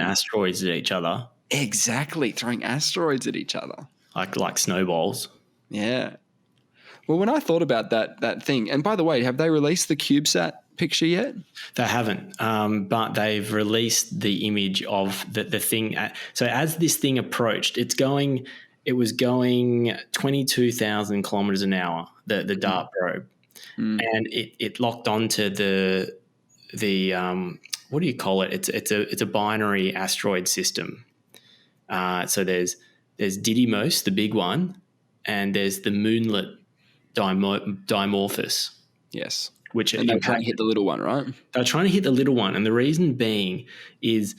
asteroids at each other. Exactly, throwing asteroids at each other like snowballs. Yeah. Well, when I thought about that thing, and by the way, have they released the CubeSat picture yet? They haven't, but they've released the image of the thing. So as this thing approached, it was going 22,000 kilometers an hour, the DART probe. And it locked onto the what do you call it? It's a binary asteroid system. So there's Didymos, the big one, and there's the moonlet Dimorphos. Yes. And they're trying to hit the little one, right? They're trying to hit the little one, and the reason being is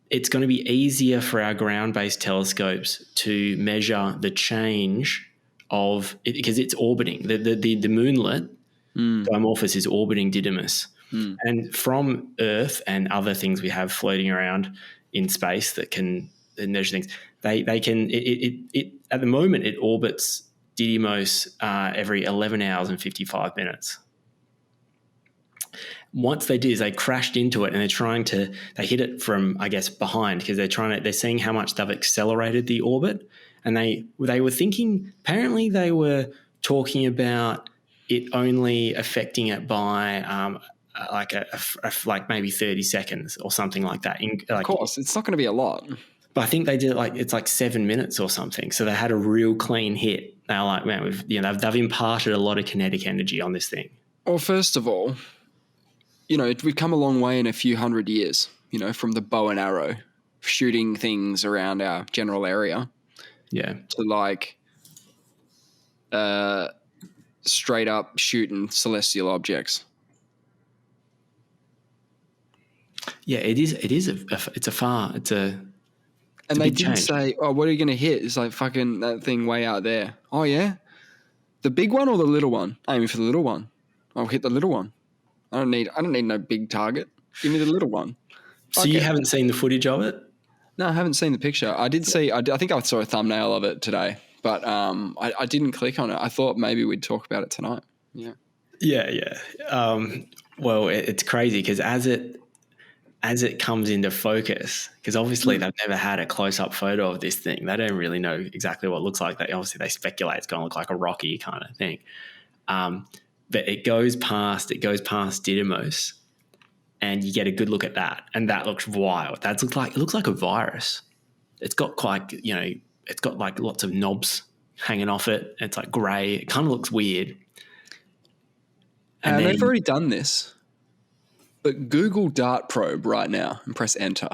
it's going to be easier for our ground-based telescopes to measure the change of it because it's orbiting. The moonlet Dimorphos is orbiting Didymos. And from Earth and other things we have floating around in space that can measure things, they can it at the moment it orbits Didymos every 11 hours and 55 minutes. Once they do is they crashed into it and they hit it from, I guess, behind because they're seeing how much they've accelerated the orbit. And they were thinking, apparently they were talking about it only affecting it by like maybe 30 seconds or something like that. Of course, it's not going to be a lot. But I think they did it's like 7 minutes or something. So they had a real clean hit. They were like, man, they've imparted a lot of kinetic energy on this thing. Well, first of all, we've come a long way in a few hundred years, from the bow and arrow, shooting things around our general area. Yeah. To straight up shooting celestial objects. Yeah, it is. And they didn't say, oh, what are you going to hit? It's like fucking that thing way out there. Oh, yeah? The big one or the little one? Aiming for the little one. I'll hit the little one. I don't need no big target. Give me the little one. So you haven't seen the footage of it? No, I haven't seen the picture. I did see, I think I saw a thumbnail of it today, but I didn't click on it. I thought maybe we'd talk about it tonight. Yeah. Yeah. Well, it's crazy because as it comes into focus, because obviously they've never had a close-up photo of this thing. They don't really know exactly what it looks like. They speculate it's going to look like a rocky kind of thing. But it goes past Didymos, and you get a good look at that, and that looks wild. It looks like a virus. It's got it's got like lots of knobs hanging off it. It's like grey. It kind of looks weird. And they've already done this. But Google DART probe right now and press enter.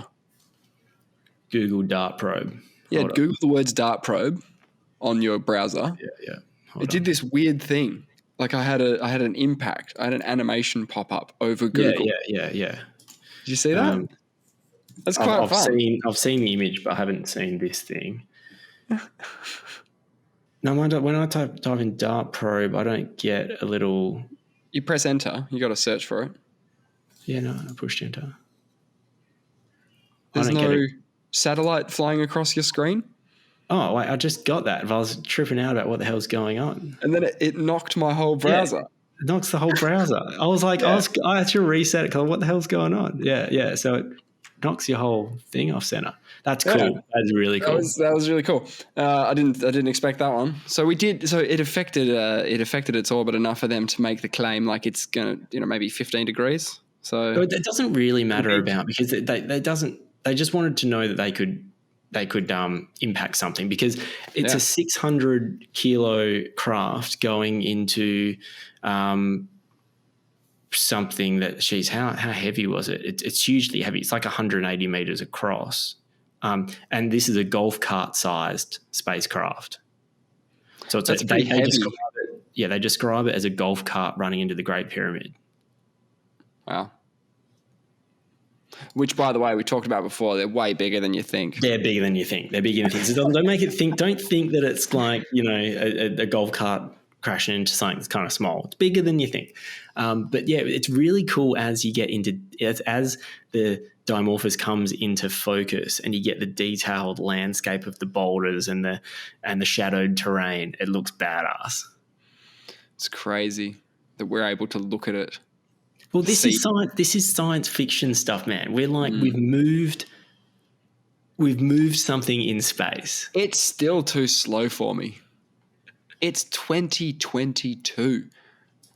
Google DART probe. Yeah, Google the words DART probe on your browser. Yeah. It did this weird thing. Like I had an impact. I had an animation pop up over Google. Yeah. Did you see that? That's quite fun. I've seen the image, but I haven't seen this thing. No, when I type in DART probe, I don't get a little. You press enter. You got to search for it. Yeah, no, I pushed enter. There's no satellite flying across your screen? Oh, wait, I just got that. I was tripping out about what the hell's going on. And then it knocked my whole browser. Yeah, it knocks the whole browser. I was like, I had to reset it because what the hell's going on? Yeah. So it knocks your whole thing off center. That's cool. Yeah. That's really cool. That was really cool. I didn't expect that one. So we did. So it affected its orbit enough for them to make the claim like it's gonna maybe 15 degrees. So but it doesn't really matter about because they just wanted to know that they could impact something because it's a 600 kilo craft going into something that how heavy was it? It's hugely heavy. It's like 180 meters across. And this is a golf cart sized spacecraft. So it's pretty heavy. They describe it as a golf cart running into the Great Pyramid. Wow. Which, by the way, we talked about before. They're way bigger than you think. They're bigger than you think. So don't make it think. Don't think that it's like a golf cart crashing into something that's kind of small. It's bigger than you think. But yeah, it's really cool as you get into as the Dimorphos comes into focus and you get the detailed landscape of the boulders and the shadowed terrain. It looks badass. It's crazy that we're able to look at it. Well, this is science fiction stuff, man. We're like we've moved something in space. It's still too slow for me. It's 2022.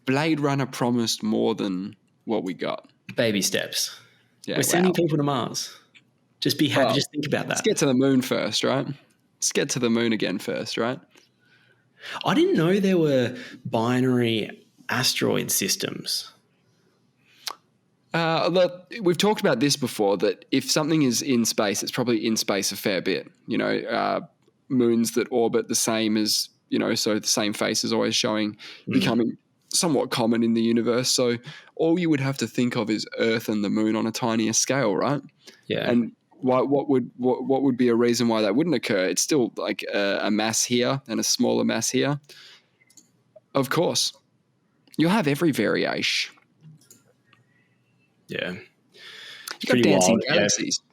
Blade Runner promised more than what we got. Baby steps. Yeah, We're sending people to Mars. Just be happy. Well, just think about that. Let's get to the moon first, right? Let's get to the moon again first, right? I didn't know there were binary asteroid systems. Look, we've talked about this before, that if something is in space, it's probably in space a fair bit. Moons that orbit the same as, so the same face is always showing, becoming somewhat common in the universe. So all you would have to think of is Earth and the moon on a tinier scale, right? Yeah. And what would be a reason why that wouldn't occur? It's still like a mass here and a smaller mass here. Of course. You'll have every variation. Yeah. You got dancing galaxies. Yeah.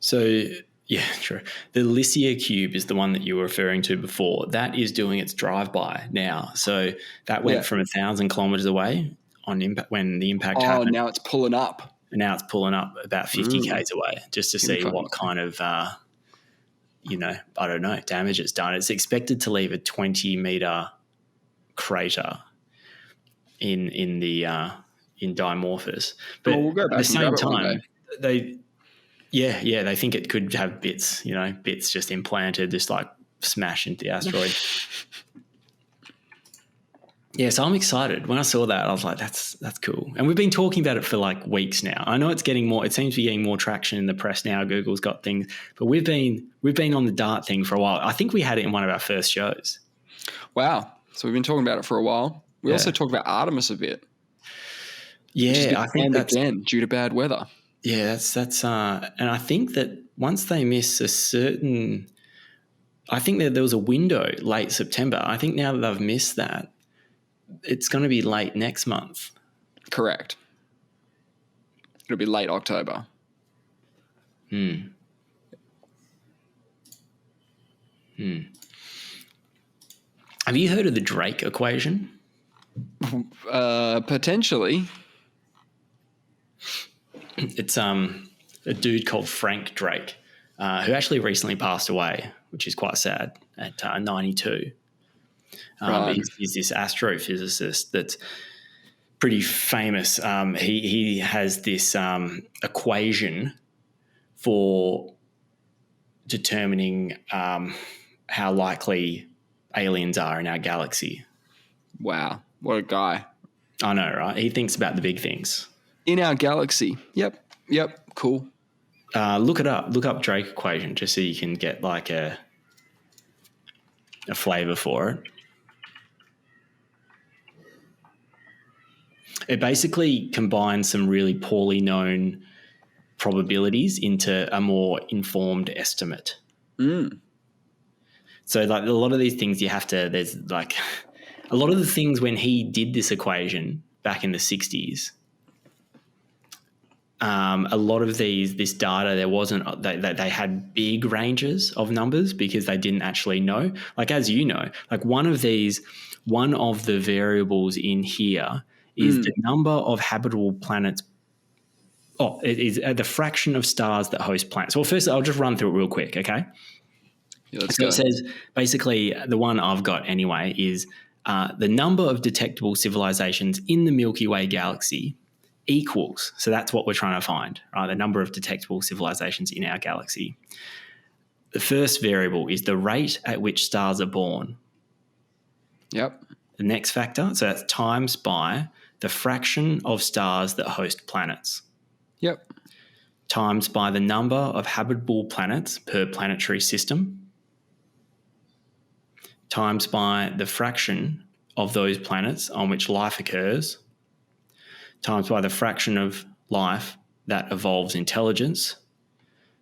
So, yeah, true. The Lycia cube is the one that you were referring to before. That is doing its drive-by now. So that went from 1,000 kilometers away on when the impact happened. Oh, now it's pulling up. And now it's pulling up about 50 k's away just to see what kind of, I don't know, damage it's done. It's expected to leave a 20-meter crater in Dimorphos. But we'll go back at the same time, they think it could have bits just implanted, just like smash into the asteroid. Yeah, so I'm excited. When I saw that, I was like, that's cool. And we've been talking about it for like weeks now. I know it seems to be getting more traction in the press now. Google's got things, but we've been on the DART thing for a while. I think we had it in one of our first shows. Wow. So we've been talking about it for a while. We also talked about Artemis a bit. Yeah, I think that's again due to bad weather. Yeah, that's and I think that once they miss a certain, I think that there was a window late September. I think now that they've missed that, it's going to be late next month. Correct. It'll be late October. Have you heard of the Drake equation? Potentially. It's a dude called Frank Drake, who actually recently passed away, which is quite sad, at 92. Right. He's this astrophysicist that's pretty famous. He has this equation for determining how likely aliens are in our galaxy. Wow. What a guy. I know, right? He thinks about the big things. In our galaxy. Yep. Cool. Look it up. Look up Drake equation just so you can get like a flavor for it. It basically combines some really poorly known probabilities into a more informed estimate. So like a lot of these things there's like a lot of the things when he did this equation back in the 60s, a lot of this data, they had big ranges of numbers because they didn't actually know. Like, as you know, like one of the variables in here is the number of habitable planets. Oh, it is the fraction of stars that host planets. Well, first I'll just run through it real quick, okay? Yeah, let's so go. It says basically the one I've got anyway is the number of detectable civilizations in the Milky Way galaxy equals. So that's what we're trying to find, right? The number of detectable civilizations in our galaxy. The first variable is the rate at which stars are born. Yep. The next factor, so that's times by the fraction of stars that host planets. Yep. Times by the number of habitable planets per planetary system. Times by the fraction of those planets on which life occurs. Times by the fraction of life that evolves intelligence.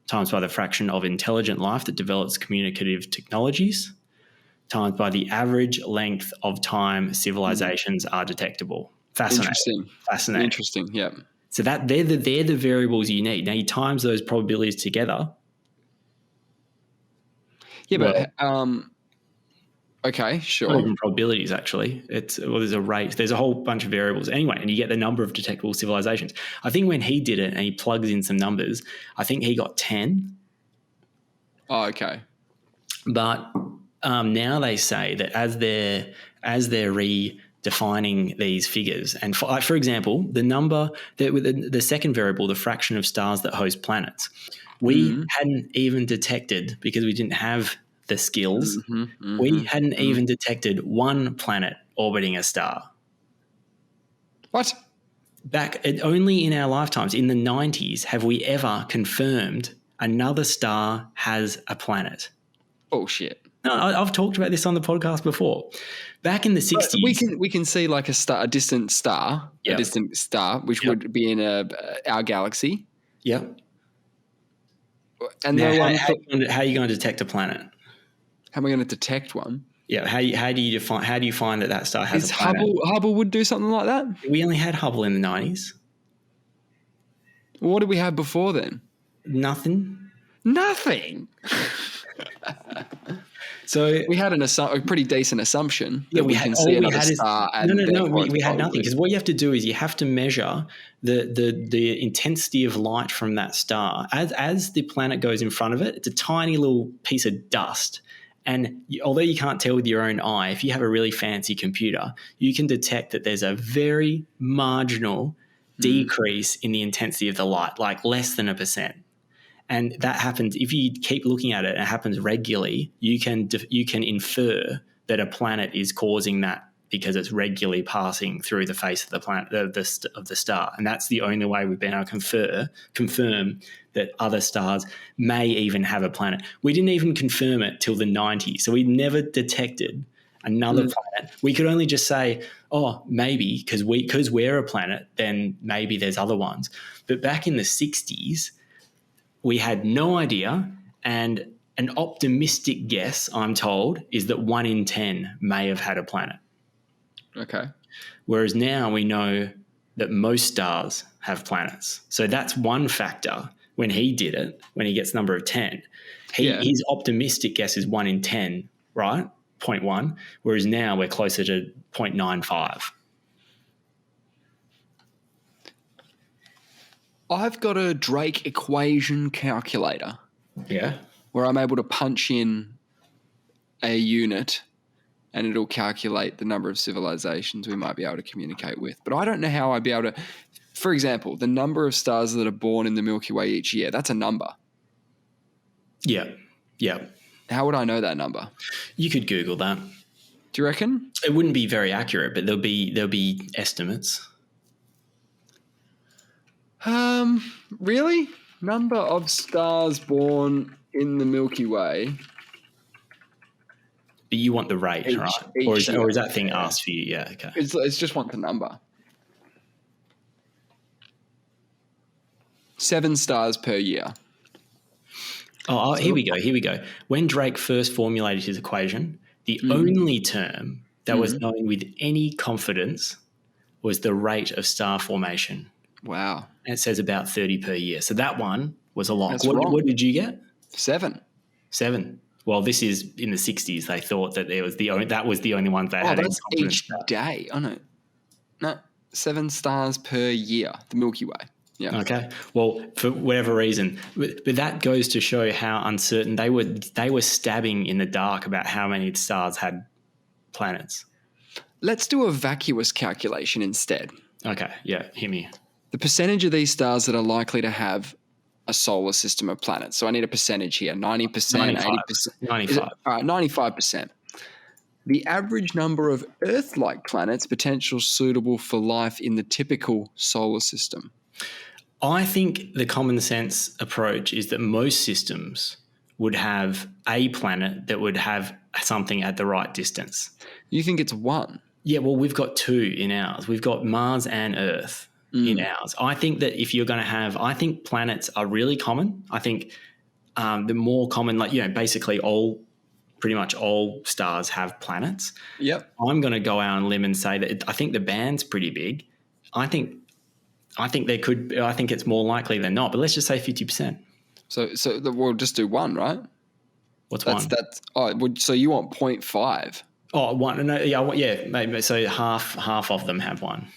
Times by the fraction of intelligent life that develops communicative technologies. Times by the average length of time civilizations are detectable. Fascinating. Yep. So that they're the variables you need. Now you times those probabilities together. Yeah, but okay, sure. Not even probabilities, actually. There's a rate. There's a whole bunch of variables. Anyway, and you get the number of detectable civilizations. I think when he did it and he plugs in some numbers, I think he got 10. Oh, okay. But now they say that as they're defining these figures. And for example, the number, the second variable, the fraction of stars that host planets, we hadn't even detected, because we didn't have the skills, we hadn't even detected one planet orbiting a star. What? Only in our lifetimes, in the 90s, have we ever confirmed another star has a planet. Bullshit. No, I've talked about this on the podcast before. Back in the 60s. We can see like a distant star, which would be in our galaxy. Yep. And now, how are you going to detect a planet? How am I going to detect one? Yeah. How do you find that star has a planet? Hubble would do something like that? We only had Hubble in the 90s. Well, what did we have before then? Nothing. So we had a pretty decent assumption that we can see another star. We had nothing, because what you have to do is you have to measure the intensity of light from that star. As the planet goes in front of it, it's a tiny little piece of dust. And although you can't tell with your own eye, if you have a really fancy computer, you can detect that there's a very marginal decrease in the intensity of the light, like less than 1%. And that happens if you keep looking at it, and it happens regularly. You can infer that a planet is causing that because it's regularly passing through the face of the planet of the star, and that's the only way we've been able to confirm that other stars may even have a planet. We didn't even confirm it till the 90s, so we never detected another planet. We could only just say, oh, maybe because we're a planet, then maybe there's other ones. But back in the 60s. We had no idea, and an optimistic guess, I'm told, is that 1 in 10 may have had a planet. Okay. Whereas now we know that most stars have planets. So that's one factor. When he did it, when he gets number of 10, his optimistic guess is 1 in 10, right? 0.1, whereas now we're closer to 0.95. I've got a Drake equation calculator. Yeah. Where I'm able to punch in a unit and it'll calculate the number of civilizations we might be able to communicate with. But I don't know how I'd be able to, for example, the number of stars that are born in the Milky Way each year, that's a number. Yeah. Yeah. How would I know that number? You could Google that. Do you reckon? It wouldn't be very accurate, but there'll be estimates. Really? Number of stars born in the Milky Way. But you want the rate, right? Or is that thing asked for you? Yeah, okay. It's just want the number. 7 stars per year. Oh, here we go. When Drake first formulated his equation, the only term that was known with any confidence was the rate of star formation. Wow. And it says about 30 per year. So that one was a lot. What did you get? 7. 7. Well, this is in the 60s. They thought that that was the only one they had. That's each day. Oh, no, 7 stars per year, the Milky Way. Yeah. Okay. Well, for whatever reason, but that goes to show how uncertain they were stabbing in the dark about how many stars had planets. Let's do a vacuous calculation instead. Okay. Yeah. Hit me. The percentage of these stars that are likely to have a solar system of planets. So I need a percentage here, 90%, 80%. 95. All right, 95%. The average number of Earth-like planets potential suitable for life in the typical solar system. I think the common sense approach is that most systems would have a planet that would have something at the right distance. You think it's 1? Yeah, well, we've got 2 in ours. We've got Mars and Earth in ours. I think that if you're going to have, I think planets are really common. I think the more common, basically pretty much all stars have planets. Yep. I'm going to go out on a limb and say that I think the band's pretty big. I think it's more likely than not, but let's just say 50%. So we'll just do 1, right? What's 1? So you want 0.5? Oh, 1. No, yeah, maybe. So half of them have 1.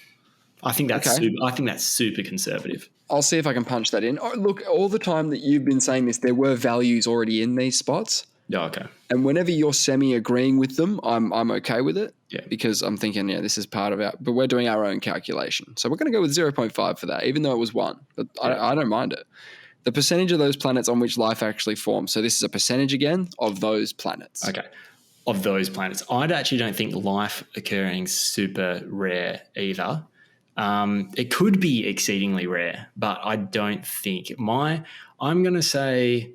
I think that's super conservative. I'll see if I can punch that in. Oh, look, all the time that you've been saying this, there were values already in these spots. Yeah, okay. And whenever you're semi-agreeing with them, I'm okay with it. Yeah. Because I'm thinking, this is part of but we're doing our own calculation. So we're going to go with 0.5 for that, even though it was 1. But I don't mind it. The percentage of those planets on which life actually forms. So this is a percentage again of those planets. Okay. Of those planets. I actually don't think life occurring super rare either. It could be exceedingly rare, but I don't think I'm going to say,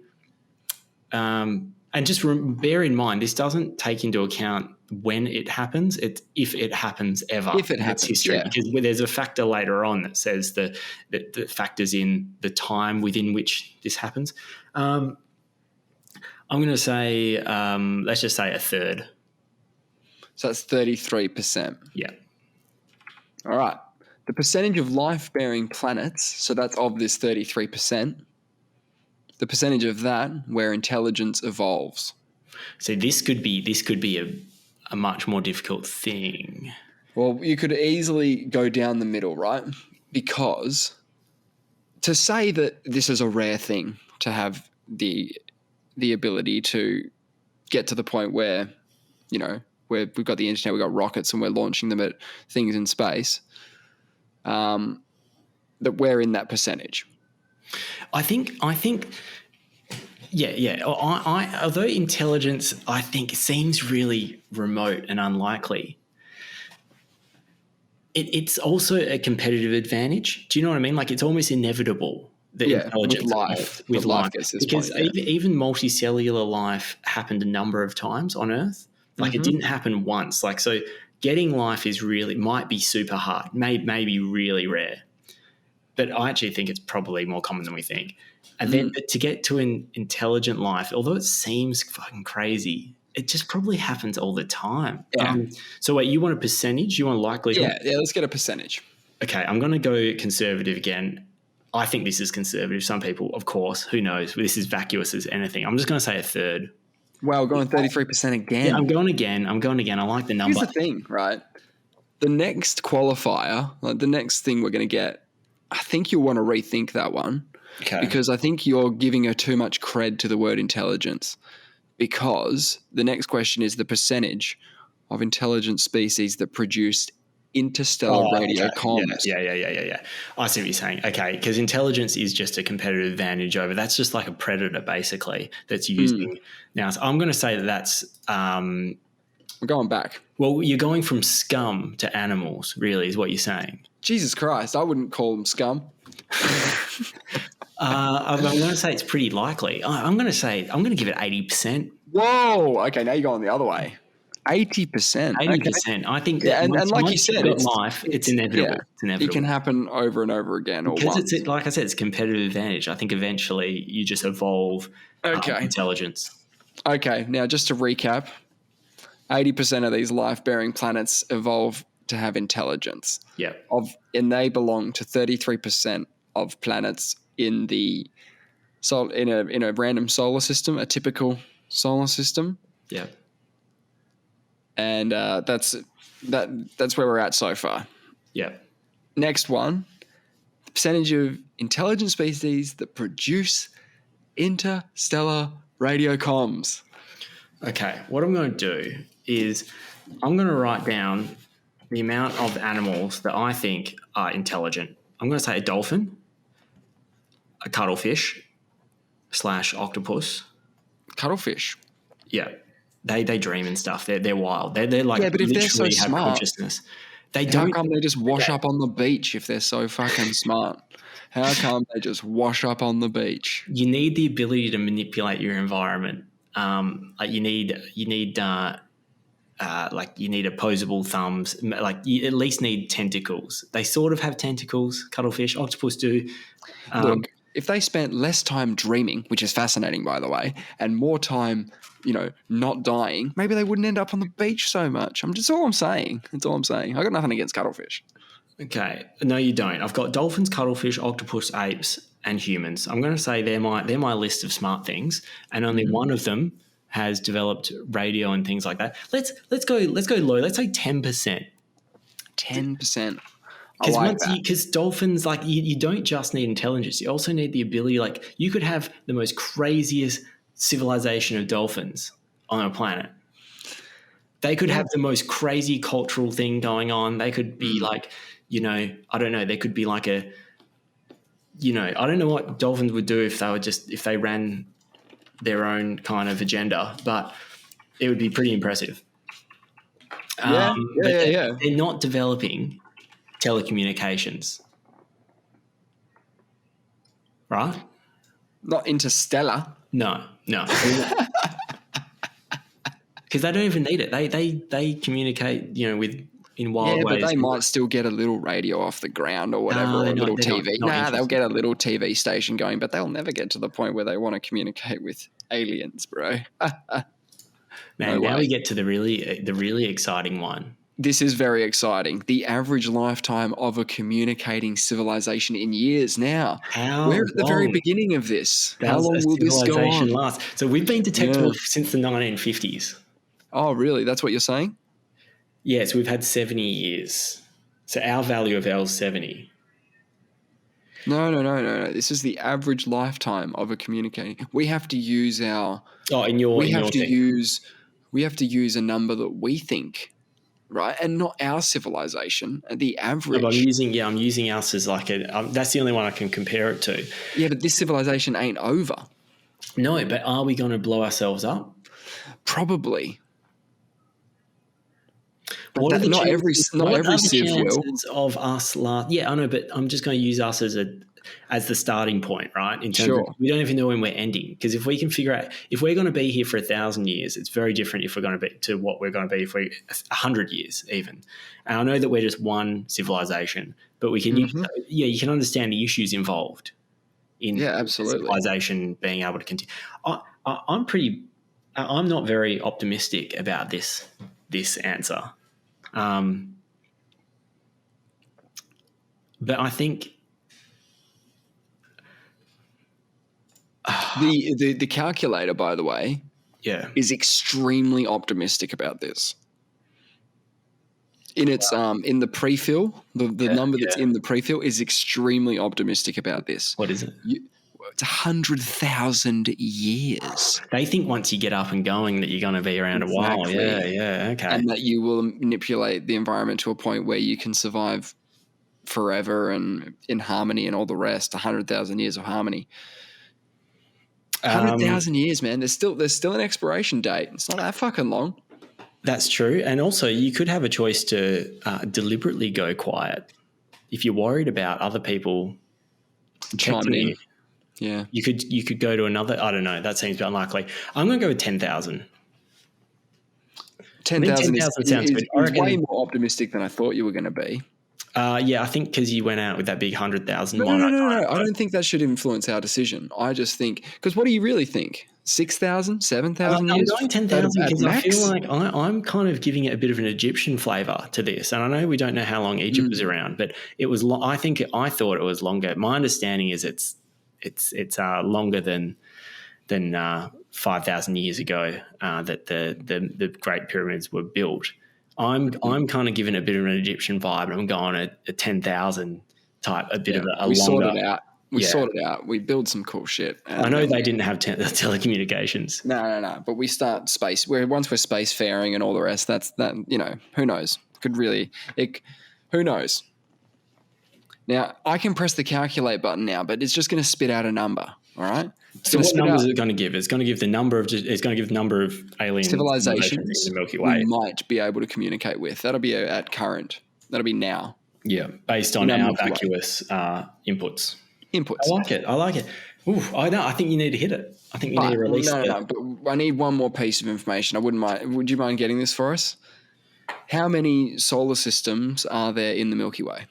and just bear in mind, this doesn't take into account when it happens. It's if it happens ever If it in its happens, history, yeah. because there's a factor later on that says that factors in the time within which this happens. I'm going to say, let's just say a third. So that's 33%. Yeah. All right. The percentage of life-bearing planets, so that's of this 33%, the percentage of that where intelligence evolves. So this could be a much more difficult thing. Well, you could easily go down the middle, right? Because to say that this is a rare thing to have the ability to get to the point where, where we've got the internet, we've got rockets and we're launching them at things in space, that we're in that percentage. I think, yeah. Although intelligence, I think, seems really remote and unlikely, it's also a competitive advantage. Do you know what I mean? Like, it's almost inevitable that intelligence with life gets this because point, even multicellular life happened a number of times on Earth. Like, it didn't happen once. Like, so getting life might be super hard, may be really rare. But I actually think it's probably more common than we think. And then to get to an intelligent life, although it seems fucking crazy, it just probably happens all the time. Yeah. So wait, you want a percentage? You want likelihood? Yeah, let's get a percentage. Okay, I'm going to go conservative again. I think this is conservative. Some people, of course, who knows? This is vacuous as anything. I'm just going to say a third. Wow, we're going 33% again. Yeah, I'm going again. I like the number. Here's the thing, right? The next qualifier, like the next thing we're going to get, I think you'll want to rethink that one. Okay. Because I think you're giving her too much cred to the word intelligence. Because the next question is the percentage of intelligent species that produced interstellar radio comms. Yeah. I see what you're saying. Okay, because intelligence is just a competitive advantage over. That's just like a predator, basically, that's using now. So I'm going to say that's. We're going back. Well, you're going from scum to animals, really, is what you're saying. Jesus Christ, I wouldn't call them scum. I'm going to say it's pretty likely. I'm going to give it 80%. Whoa. Okay, now you're going the other way. 80%. 80%. I think that and like you said, it's inevitable. Yeah, it's inevitable. It can happen over and over again. Because it's like I said, it's competitive advantage. I think eventually you just evolve intelligence. Okay, now just to recap, 80% of these life-bearing planets evolve to have intelligence. Yeah. And they belong to 33% of planets in a random solar system, a typical solar system. Yeah. And that's where we're at so far. Yeah. Next one, the percentage of intelligent species that produce interstellar radio comms. Okay, what I'm going to do is I'm going to write down the amount of animals that I think are intelligent. I'm going to say a dolphin, a cuttlefish / octopus. Cuttlefish. Yeah. They dream and stuff. They're wild. They're like, but if they're so literally have smart, consciousness. How come they just wash up on the beach if they're so fucking smart? How come they just wash up on the beach? You need the ability to manipulate your environment. Like you need opposable thumbs. Like you at least need tentacles. They sort of have tentacles. Cuttlefish, octopus do. Look, if they spent less time dreaming, which is fascinating, by the way, and more time, not dying, maybe they wouldn't end up on the beach so much. That's all I'm saying. I got nothing against cuttlefish. Okay. No, you don't. I've got dolphins, cuttlefish, octopus, apes, and humans. I'm going to say they're my list of smart things, and only one of them has developed radio and things like that. Let's go low. Let's say 10%. 10%. Because dolphins, you don't just need intelligence. You also need the ability, you could have the most craziest civilization of dolphins on a planet. They could have the most crazy cultural thing going on. They could be like, I don't know. They could be like I don't know what dolphins would do if they ran their own kind of agenda, but it would be pretty impressive. But they're not developing telecommunications, right? Not interstellar. No. Because they don't even need it. They communicate, in wild ways. Yeah, but they might still get a little radio off the ground or whatever, or a little TV. They'll get a little TV station going, but they'll never get to the point where they want to communicate with aliens, bro. Man, now we get to the really exciting one. This is very exciting. The average lifetime of a communicating civilization in years now. We're at the very beginning of this. How long will this go on? Last? So we've been detectable since the 1950s. Oh, really? That's what you're saying? Yes, we've had 70 years. So our value of L is 70. No. This is the average lifetime of a communicating. We have to use our. Oh, we have to use a number that we think, right, and not our civilization. The average. No, I'm using us as like that's the only one I can compare it to. Yeah, but this civilization ain't over. No, but are we going to blow ourselves up? Probably. But not every civ will. Of us I know, but I'm just going to use us as the starting point, right? In terms of, we don't even know when we're ending, because if we can figure out if we're going to be here for 1,000 years, it's very different if we're going to be to what we're going to be for 100 years even. And I know that we're just one civilization, but we can you can understand the issues involved in absolutely civilization being able to continue. I'm not very optimistic about this answer. But I think the calculator, by the way, is extremely optimistic about this. In its in the pre-fill, the number that's in the pre-fill is extremely optimistic about this. What is it? It's 100,000 years. They think once you get up and going that you're going to be around a while. Yeah, okay. And that you will manipulate the environment to a point where you can survive forever and in harmony and all the rest. 100,000 years of harmony. 100,000 years, man. There's still an expiration date. It's not that fucking long. That's true. And also you could have a choice to deliberately go quiet if you're worried about other people chiming in. Yeah. You could go to another, I don't know, that seems unlikely. I'm going to go with 10,000. 10,000 sounds good. It's way more optimistic than I thought you were going to be. I think because you went out with that big 100,000 one. No. I don't think that should influence our decision. I just think, because what do you really think? 6,000, 7,000 years? I'm going 10,000 because I feel like I'm kind of giving it a bit of an Egyptian flavour to this. And I know we don't know how long Egypt was around, but it was. I thought it was longer. My understanding is it's longer than 5,000 years ago that the Great Pyramids were built. I'm kind of giving a bit of an Egyptian vibe, and I'm going a 10,000 type, a bit of a longer. We sorted it out. We build some cool shit. I know they didn't have telecommunications. No. But we start space. Once we're spacefaring and all the rest, who knows? Who knows? Now, I can press the calculate button now, but it's just going to spit out a number, all right? So what number is it going to give? It's going to give the number of alien civilizations in the Milky Way we might be able to communicate with. That'll be at current. That'll be now. Yeah, based on our vacuous inputs. I like it. Ooh, I think you need to hit it. I think you need to release it. No, but I need one more piece of information. I wouldn't mind. Would you mind getting this for us? How many solar systems are there in the Milky Way?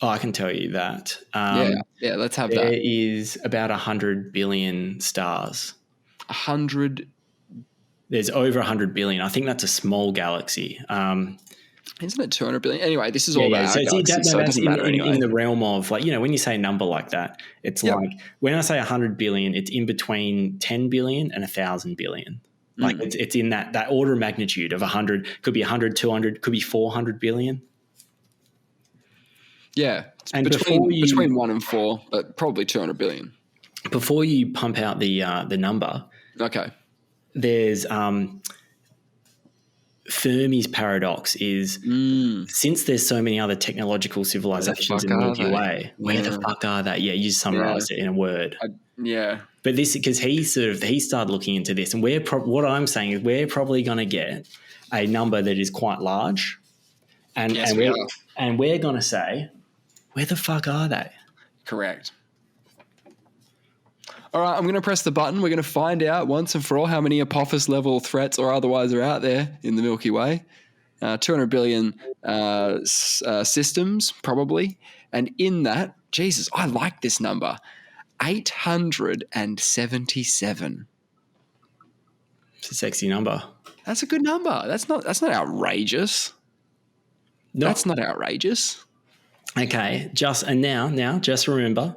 Oh, I can tell you that. Yeah, let's have that. There is about 100 billion stars. 100? There's over 100 billion. I think that's a small galaxy. Isn't it 200 billion? Anyway, this is all about so it doesn't matter anyway. In the realm of, like, when you say a number like that, it's like when I say 100 billion, it's in between 10 billion and 1,000 billion. Like it's in that order of magnitude of 100. Could be 100, 200, could be 400 billion. Yeah, and between 1 and 4, but probably 200 billion. before you pump out the number, Okay. there's Fermi's paradox is since there's so many other technological civilizations in the Milky Way, where the fuck are they? Yeah, you just summarized it in a word. Yeah. But this, because he started looking into this, and what I'm saying is we're probably going to get a number that is quite large, and Yes, we're going to say, where the fuck are they? Correct. All right, I'm going to press the button. We're going to find out once and for all how many Apophis level threats or otherwise are out there in the Milky Way. 200 billion systems, probably. And in that, Jesus, I like this number, 877. It's a sexy number. That's a good number. That's not outrageous. No. That's not outrageous. Okay, just remember,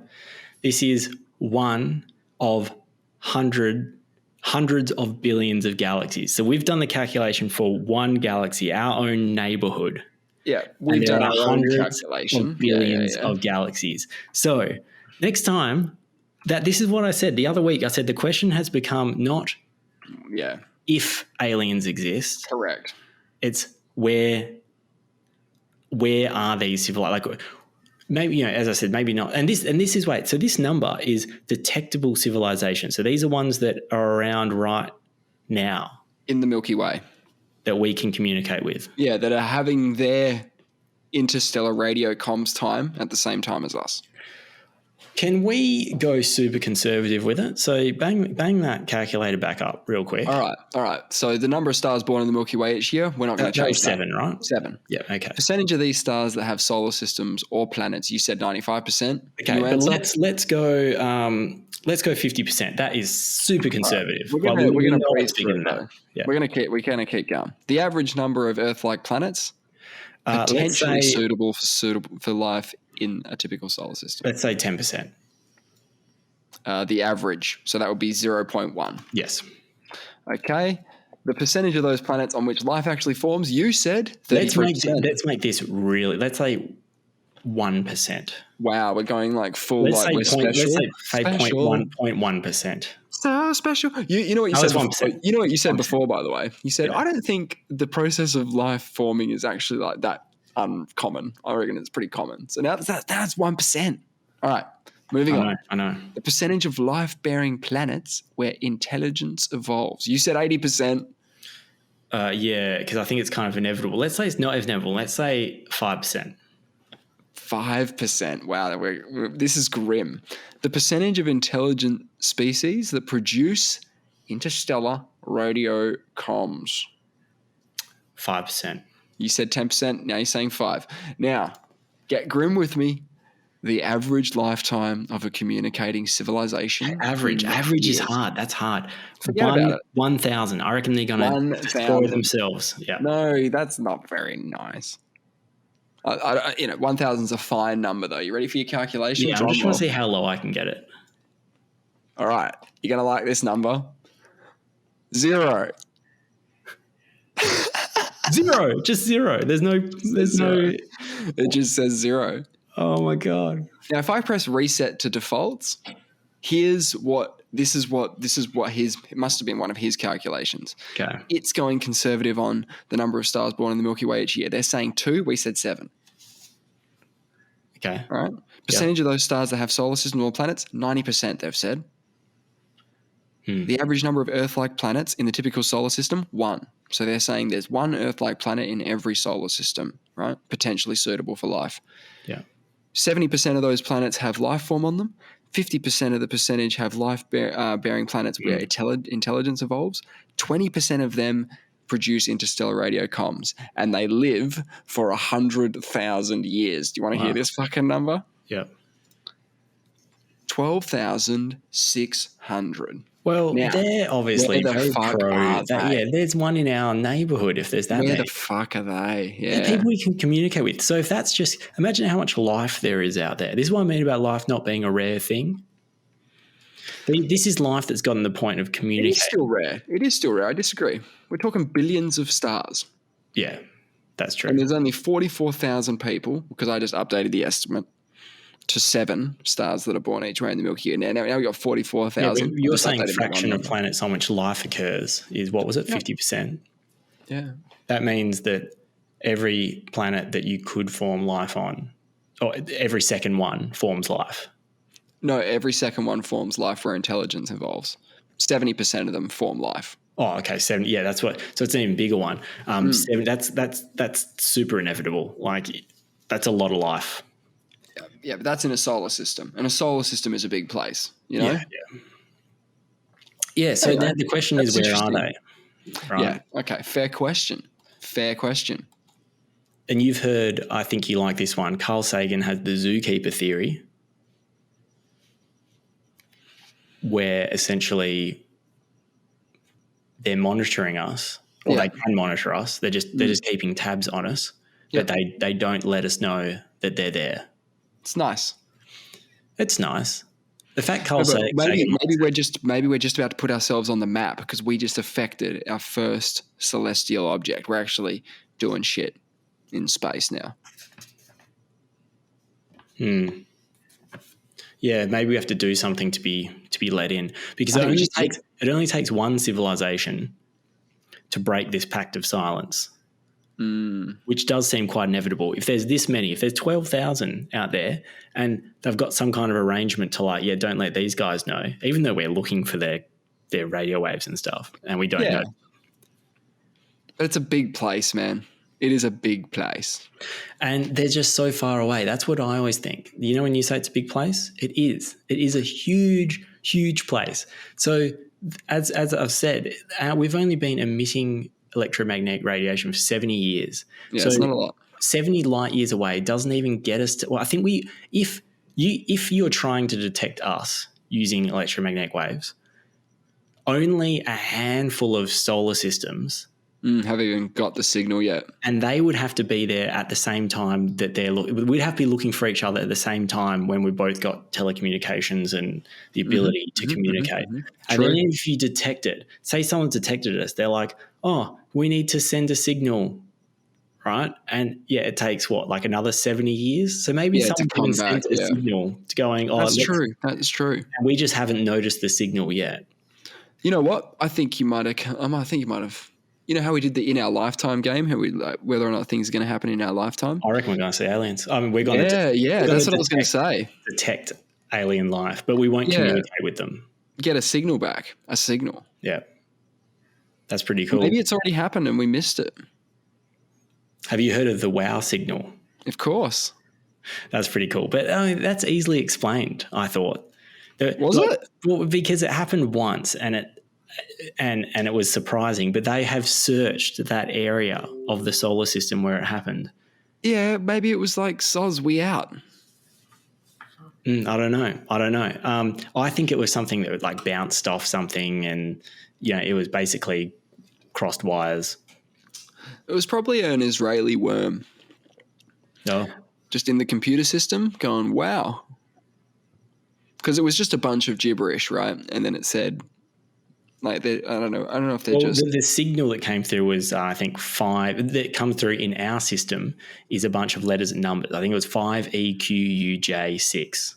this is one of hundreds of billions of galaxies. So we've done the calculation for one galaxy, our own neighborhood. Yeah, we've done our own calculation. Of billions of galaxies. So next time, this is what I said the other week. I said the question has become not if aliens exist. Correct. It's where are these civilizations? Like, maybe, as I said, maybe not. And this is so this number is detectable civilization. So these are ones that are around right now in the Milky Way that we can communicate with. Yeah, that are having their interstellar radio comms time at the same time as us. Can we go super conservative with it? So bang that calculator back up real quick. All right. So the number of stars born in the Milky Way each year, we're not going to change that. 7, right? 7. Yeah, okay. Percentage of these stars that have solar systems or planets, you said 95%. Okay, but let's go 50%. That is super conservative. Right. We're going to praise bigger than that. Yeah. We're going to keep going. The average number of Earth-like planets potentially suitable for life in a typical solar system. Let's say 10%. The average. So that would be 0.1. Yes. Okay. The percentage of those planets on which life actually forms, you said 33%. Let's make this really, let's say 1%. Wow, we're going like full let's like we're special. Let's say 0.1%. So special. You know what you said before, you know what you said 1%. Before, by the way. You said, I don't think the process of life forming is actually like that uncommon. I reckon it's pretty common. So now that's 1%. All right. Moving on. I know. The percentage of life-bearing planets where intelligence evolves. You said 80%. Yeah, because I think it's kind of inevitable. Let's say it's not inevitable. Let's say 5%. 5%. Wow, this is grim. The percentage of intelligent species that produce interstellar radio comms. 5%. You said 10%. Now you're saying 5%. Now, get grim with me. The average lifetime of a communicating civilization. Average is hard. That's hard. Forget about it. 1,000. I reckon they're going to destroy themselves. Yeah. No, that's not very nice. 1,000 is a fine number, though. You ready for your calculation? Yeah, I'm just trying to see how low I can get it. All right. You're going to like this number. 0. 0. Just 0. There's no. It just says 0. Oh my God. Now, if I press reset to defaults, it must have been one of his calculations. Okay. It's going conservative on the number of stars born in the Milky Way each year. They're saying 2, we said 7. Okay. All right. Percentage of those stars that have solar systems or planets, 90%, they've said. The average number of Earth-like planets in the typical solar system, 1. So they're saying there's one Earth-like planet in every solar system, right? Potentially suitable for life. Yeah. 70% of those planets have life form on them. 50% of the percentage have life-bearing planets where intelligence evolves. 20% of them produce interstellar radio comms, and they live for 100,000 years. Do you want to hear this fucking number? Yeah. 12,600. Well, now, they're obviously very pro. They? There's one in our neighborhood if there's that Where many. the fuck are they? Yeah. They're people we can communicate with. So if that's just – imagine how much life there is out there. This is what I mean about life not being a rare thing. This is life that's gotten the point of communicating. It is still rare. I disagree. We're talking billions of stars. Yeah, that's true. And there's only 44,000 people, because I just updated the estimate, to 7 stars that are born each way in the Milky Way. Now we got 44,000. Yeah, you're saying fraction of planets on which life occurs is, what was it, 50%? Yeah. That means that every planet that you could form life on, or every second one forms life. No, every second one forms life where intelligence evolves. 70% of them form life. Oh, okay, 70. Yeah, that's what. So it's an even bigger one. 70, that's super inevitable. Like, that's a lot of life. Yeah, but that's in a solar system, and a solar system is a big place. You know. Yeah. So Anyway, now the question is, where are they? Right? Yeah. Okay. Fair question. And you've heard, I think you like this one. Carl Sagan has the zookeeper theory, where essentially they're monitoring us, or they can monitor us. They're just keeping tabs on us, but they don't let us know that they're there. It's nice. It's nice. The fact Carl Sagan, maybe we're just about to put ourselves on the map because we just affected our first celestial object. We're actually doing shit in space now. Yeah, maybe we have to do something to be let in, because it only takes one civilization to break this pact of silence, which does seem quite inevitable. If there's this many, if there's 12,000 out there and they've got some kind of arrangement to like, don't let these guys know, even though we're looking for their radio waves and stuff and we don't know. But it's a big place, man. It is a big place. And they're just so far away. That's what I always think. You know, when you say it's a big place, it is. It is a huge, huge place. So as I've said, we've only been emitting electromagnetic radiation for 70 years. Yeah, so it's not a lot. 70 light years away doesn't even get us to – well, I think if you're trying to detect us using electromagnetic waves, only a handful of solar systems – haven't even got the signal yet. And they would have to be there at the same time that we'd have to be looking for each other at the same time when we both got telecommunications and the ability to communicate. And then if you detect it, say someone's detected us, they're like, oh, we need to send a signal, right? And it takes like another 70 years? So maybe someone even sent a signal to going, oh, that's true. That's true. And we just haven't noticed the signal yet. You know what? I think you might have. You know how we did the in our lifetime game? How we whether or not things are going to happen in our lifetime? I reckon we're going to see aliens. I mean, we're going to that's what I was going to say. Detect alien life, but we won't communicate with them. Get a signal back. A signal. Yeah, that's pretty cool. Maybe it's already happened and we missed it. Have you heard of the WOW signal? Of course. That's pretty cool, but that's easily explained. I thought. Was it? Well, because it happened once, and it was surprising, but they have searched that area of the solar system where it happened. Yeah, maybe it was like soz, we out. I don't know. I think it was something that like bounced off something, and it was basically crossed wires. It was probably an Israeli worm. No, just in the computer system, going wow, because it was just a bunch of gibberish, right? And then it said. Like I don't know if they're just the signal that came through was I think 5 that come through in our system is a bunch of letters and numbers. I think it was 5EQUJ6,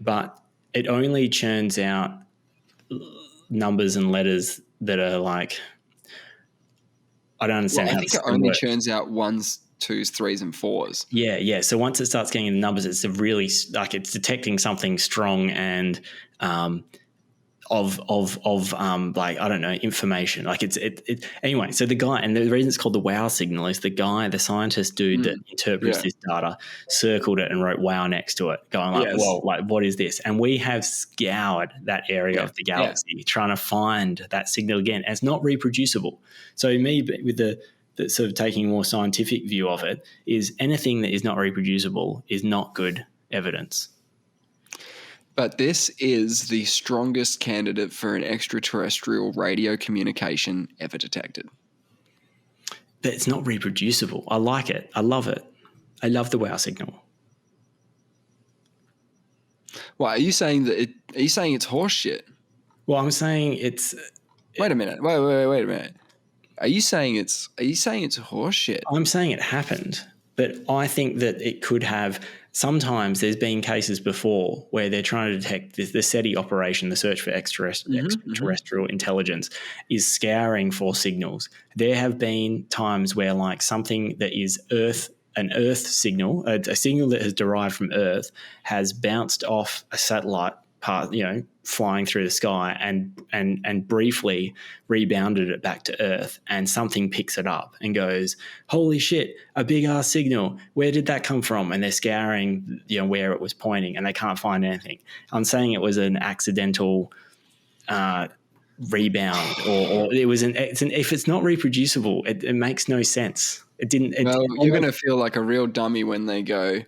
but it only churns out numbers and letters that are like I don't understand how. I think it only churns out 1s, 2s, 3s, and 4s. Yeah. So once it starts getting the numbers, it's really like it's detecting something strong and. Of like I don't know information like it's anyway. So the guy, and the reason it's called the WOW signal is the scientist dude that interprets this data circled it and wrote WOW next to it, going like, well, like what is this? And we have scoured that area of the galaxy trying to find that signal again, and it's not reproducible. So me with the sort of taking a more scientific view of it is anything that is not reproducible is not good evidence. But this is the strongest candidate for an extraterrestrial radio communication ever detected. But it's not reproducible. I like it. I love it. I love the WOW signal. Well, are you saying it's horse shit? Well, I'm saying it's. Wait a minute. Wait a minute. Are you saying it's horse shit? I'm saying it happened. But I think that it could have. Sometimes there's been cases before where they're trying to detect the SETI operation, the search for extraterrestrial intelligence, is scouring for signals. There have been times where like something that is an Earth signal, a signal that has derived from Earth, has bounced off a satellite part, flying through the sky and briefly rebounded it back to Earth, and something picks it up and goes, holy shit, a big ass signal. Where did that come from? And they're scouring, where it was pointing, and they can't find anything. I'm saying it was an accidental rebound, or it was if it's not reproducible, it makes no sense. It didn't. You're going to feel like a real dummy when they go,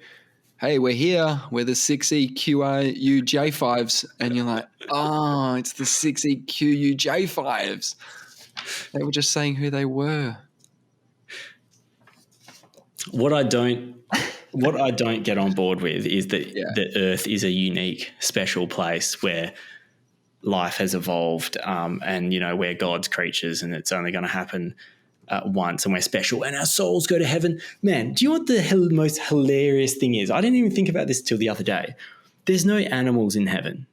hey, we're here. We're the 6EQUJ5s. And you're like, oh, it's the 6EQUJ5s. They were just saying who they were. What I don't get on board with is that the Earth is a unique, special place where life has evolved, and we're God's creatures, and it's only going to happen once, and we're special, and our souls go to heaven. Man, do you know what the most hilarious thing is? I didn't even think about this till the other day. There's no animals in heaven.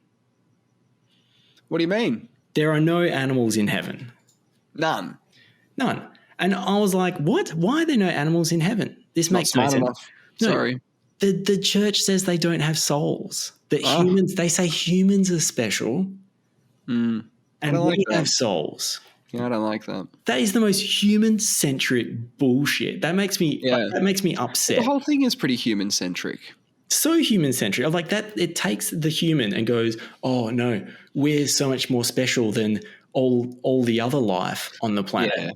What do you mean? There are no animals in heaven. None. And I was like, what? Why are there no animals in heaven? This makes no sense. Sorry. The church says they don't have souls. That humans, they say humans are special, and we have souls. Yeah, I don't like that. That is the most human-centric bullshit. That makes me upset. The whole thing is pretty human-centric. So human-centric. Like that, it takes the human and goes, oh no, we're so much more special than all the other life on the planet. Yeah.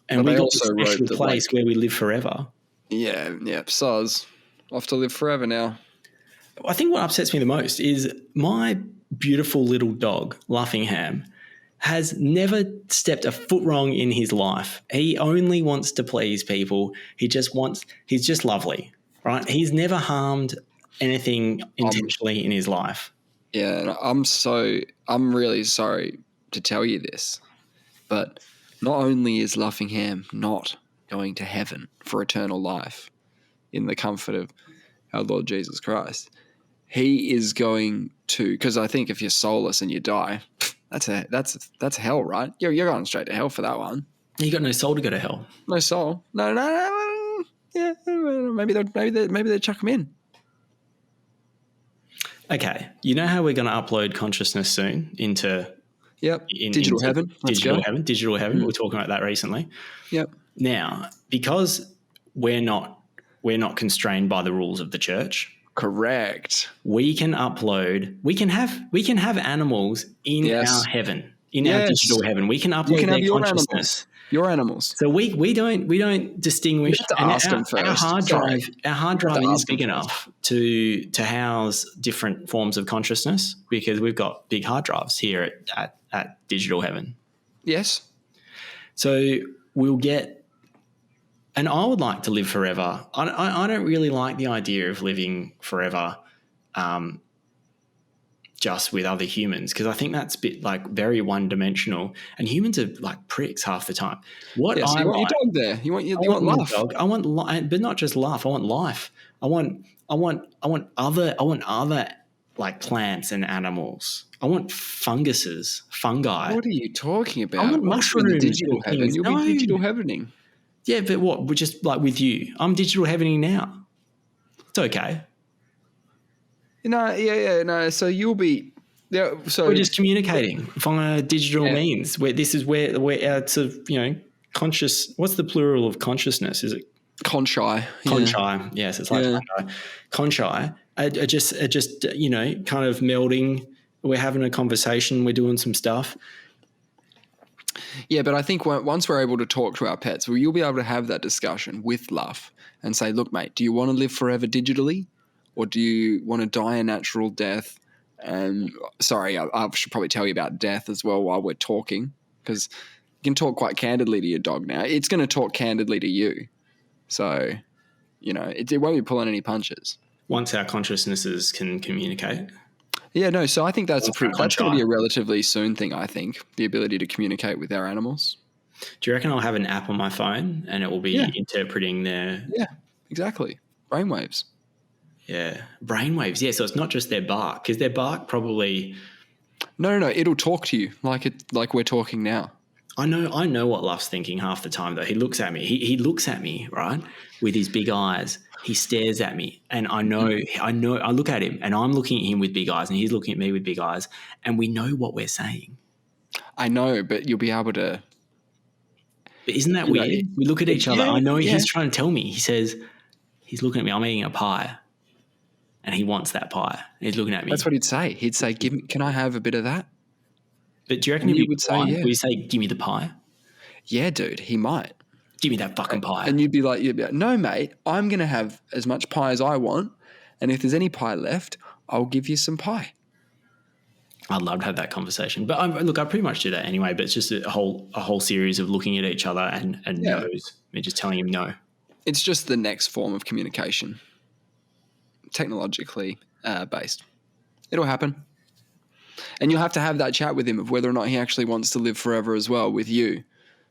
And we got a special place where we live forever. Yeah, soz. Off to live forever now. I think what upsets me the most is my beautiful little dog, Luffingham, has never stepped a foot wrong in his life. He only wants to please people. He's just lovely, right? He's never harmed anything intentionally in his life. Yeah, I'm really sorry to tell you this, but not only is Luffingham not going to heaven for eternal life in the comfort of our Lord Jesus Christ, he is going to, because I think if you're soulless and you die, that's hell, right? You're going straight to hell for that one. You got no soul to go to hell. No soul. No. Yeah, maybe they chuck him in. Okay, you know how we're going to upload consciousness soon into digital heaven. Digital heaven. We were talking about that recently. Yep. Now, because we're not constrained by the rules of the church. Correct. We can upload. We can have animals in our heaven, in our digital heaven. We can upload their consciousness. Your animals. So we don't distinguish. You have to ask them first. Our hard drive is big enough to house different forms of consciousness because we've got big hard drives here at Digital Heaven. Yes. So we'll get, and I would like to live forever. I don't really like the idea of living forever just with other humans because I think that's a bit like very one-dimensional, and humans are like pricks half the time. You want your dog there. You want life. Dog. I want life, but not just life. I want life. I want other like plants and animals. I want fungi. What are you talking about? I want mushrooms. Digital heaven. You'll be digital heavening. Yeah, but what? We're just like with you. I'm digital heavening now. It's okay. No. So you'll be. Yeah. So we're just communicating via digital means. Where this is where it's conscious. What's the plural of consciousness? Is it consci? Consci. Yes, it's like consci. Are just kind of melding. We're having a conversation. We're doing some stuff. Yeah, but I think once we're able to talk to our pets, you'll be able to have that discussion with love and say, look, mate, do you want to live forever digitally or do you want to die a natural death? And sorry, I should probably tell you about death as well while we're talking because you can talk quite candidly to your dog now. It's going to talk candidly to you. So, it won't be pulling any punches. Once our consciousnesses can communicate. Yeah, no, so I think that's going to be a relatively soon thing, I think, the ability to communicate with our animals. Do you reckon I'll have an app on my phone and it will be interpreting their... Exactly. Brainwaves. Yeah. Brainwaves. Yeah. So it's not just their bark, because their bark probably. No. It'll talk to you like we're talking now. I know what Luff's thinking half the time, though. He looks at me. He looks at me, right, with his big eyes. He stares at me, and I know. I look at him, and I'm looking at him with big eyes, and he's looking at me with big eyes, and we know what we're saying. I know, but you'll be able to. But isn't that weird? We look at each other. I know he's trying to tell me. He says, he's looking at me. I'm eating a pie, and he wants that pie. He's looking at me. That's what he'd say. He'd say, "Can I have a bit of that?" But do you reckon you would say, yeah. Would you say, "Give me the pie"? Yeah, dude, he might. Give me that fucking pie. And you'd be like, "No, mate, I'm going to have as much pie as I want. And if there's any pie left, I'll give you some pie." I'd love to have that conversation. But I pretty much do that anyway, but it's just a whole series of looking at each other and no's. Me just telling him no. It's just the next form of communication, technologically based. It'll happen. And you'll have to have that chat with him of whether or not he actually wants to live forever as well with you.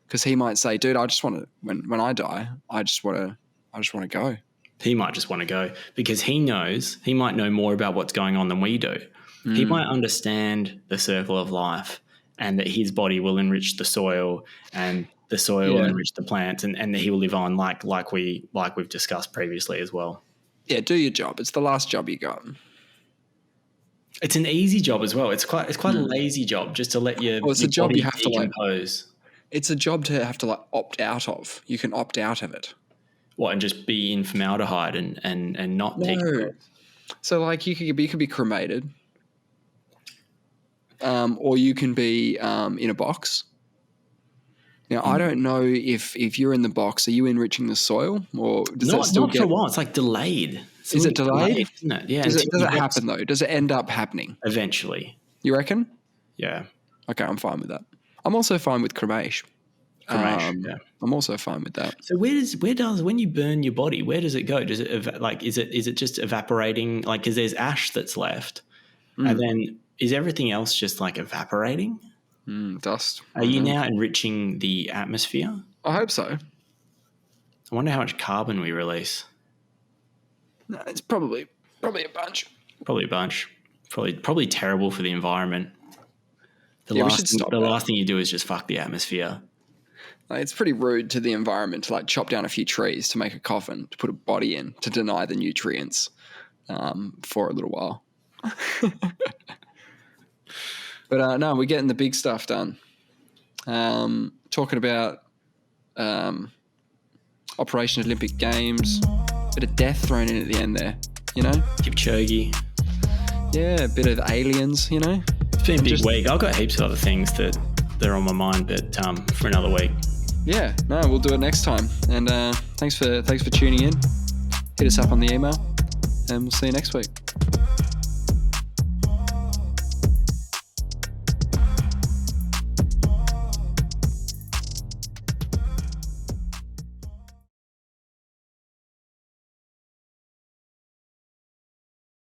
Because he might say, "Dude, I just want to, when I die, I just want to go." He might just want to go because he might know more about what's going on than we do. He might understand the circle of life and that his body will enrich the soil and the soil will enrich the plants and that he will live on like we've discussed previously as well. Yeah, do your job. It's the last job you got. It's an easy job as well. It's quite a lazy job just to let your it's a job you have to decompose. It's a job to have to opt out of. You can opt out of it. What, and just be in formaldehyde and not take it? So you could be cremated. Or you can be in a box. Now, I don't know if you're in the box, are you enriching the soil or does that still not for a while? It's delayed. Is it delayed? Isn't it? Yeah. Does it happen though? Does it end up happening? Eventually. You reckon? Yeah. Okay, I'm fine with that. I'm also fine with cremation. Yeah. I'm also fine with that. So when you burn your body, where does it go? Does it is it just evaporating? Because there's ash that's left, and then is everything else just evaporating? Dust. Are you now enriching the atmosphere? I hope so. I wonder how much carbon we release. No, it's probably a bunch. Probably a bunch. Probably terrible for the environment. The last thing you do is just fuck the atmosphere. It's pretty rude to the environment to chop down a few trees to make a coffin, to put a body in, to deny the nutrients for a little while. But no, we're getting the big stuff done. Talking about Operation Olympic Games, bit of death thrown in at the end there, Kipchoge. Yeah, a bit of aliens, It's been a big week. I've got heaps of other things that are on my mind, but for another week. Yeah, no, we'll do it next time. And thanks for tuning in. Hit us up on the email, and we'll see you next week.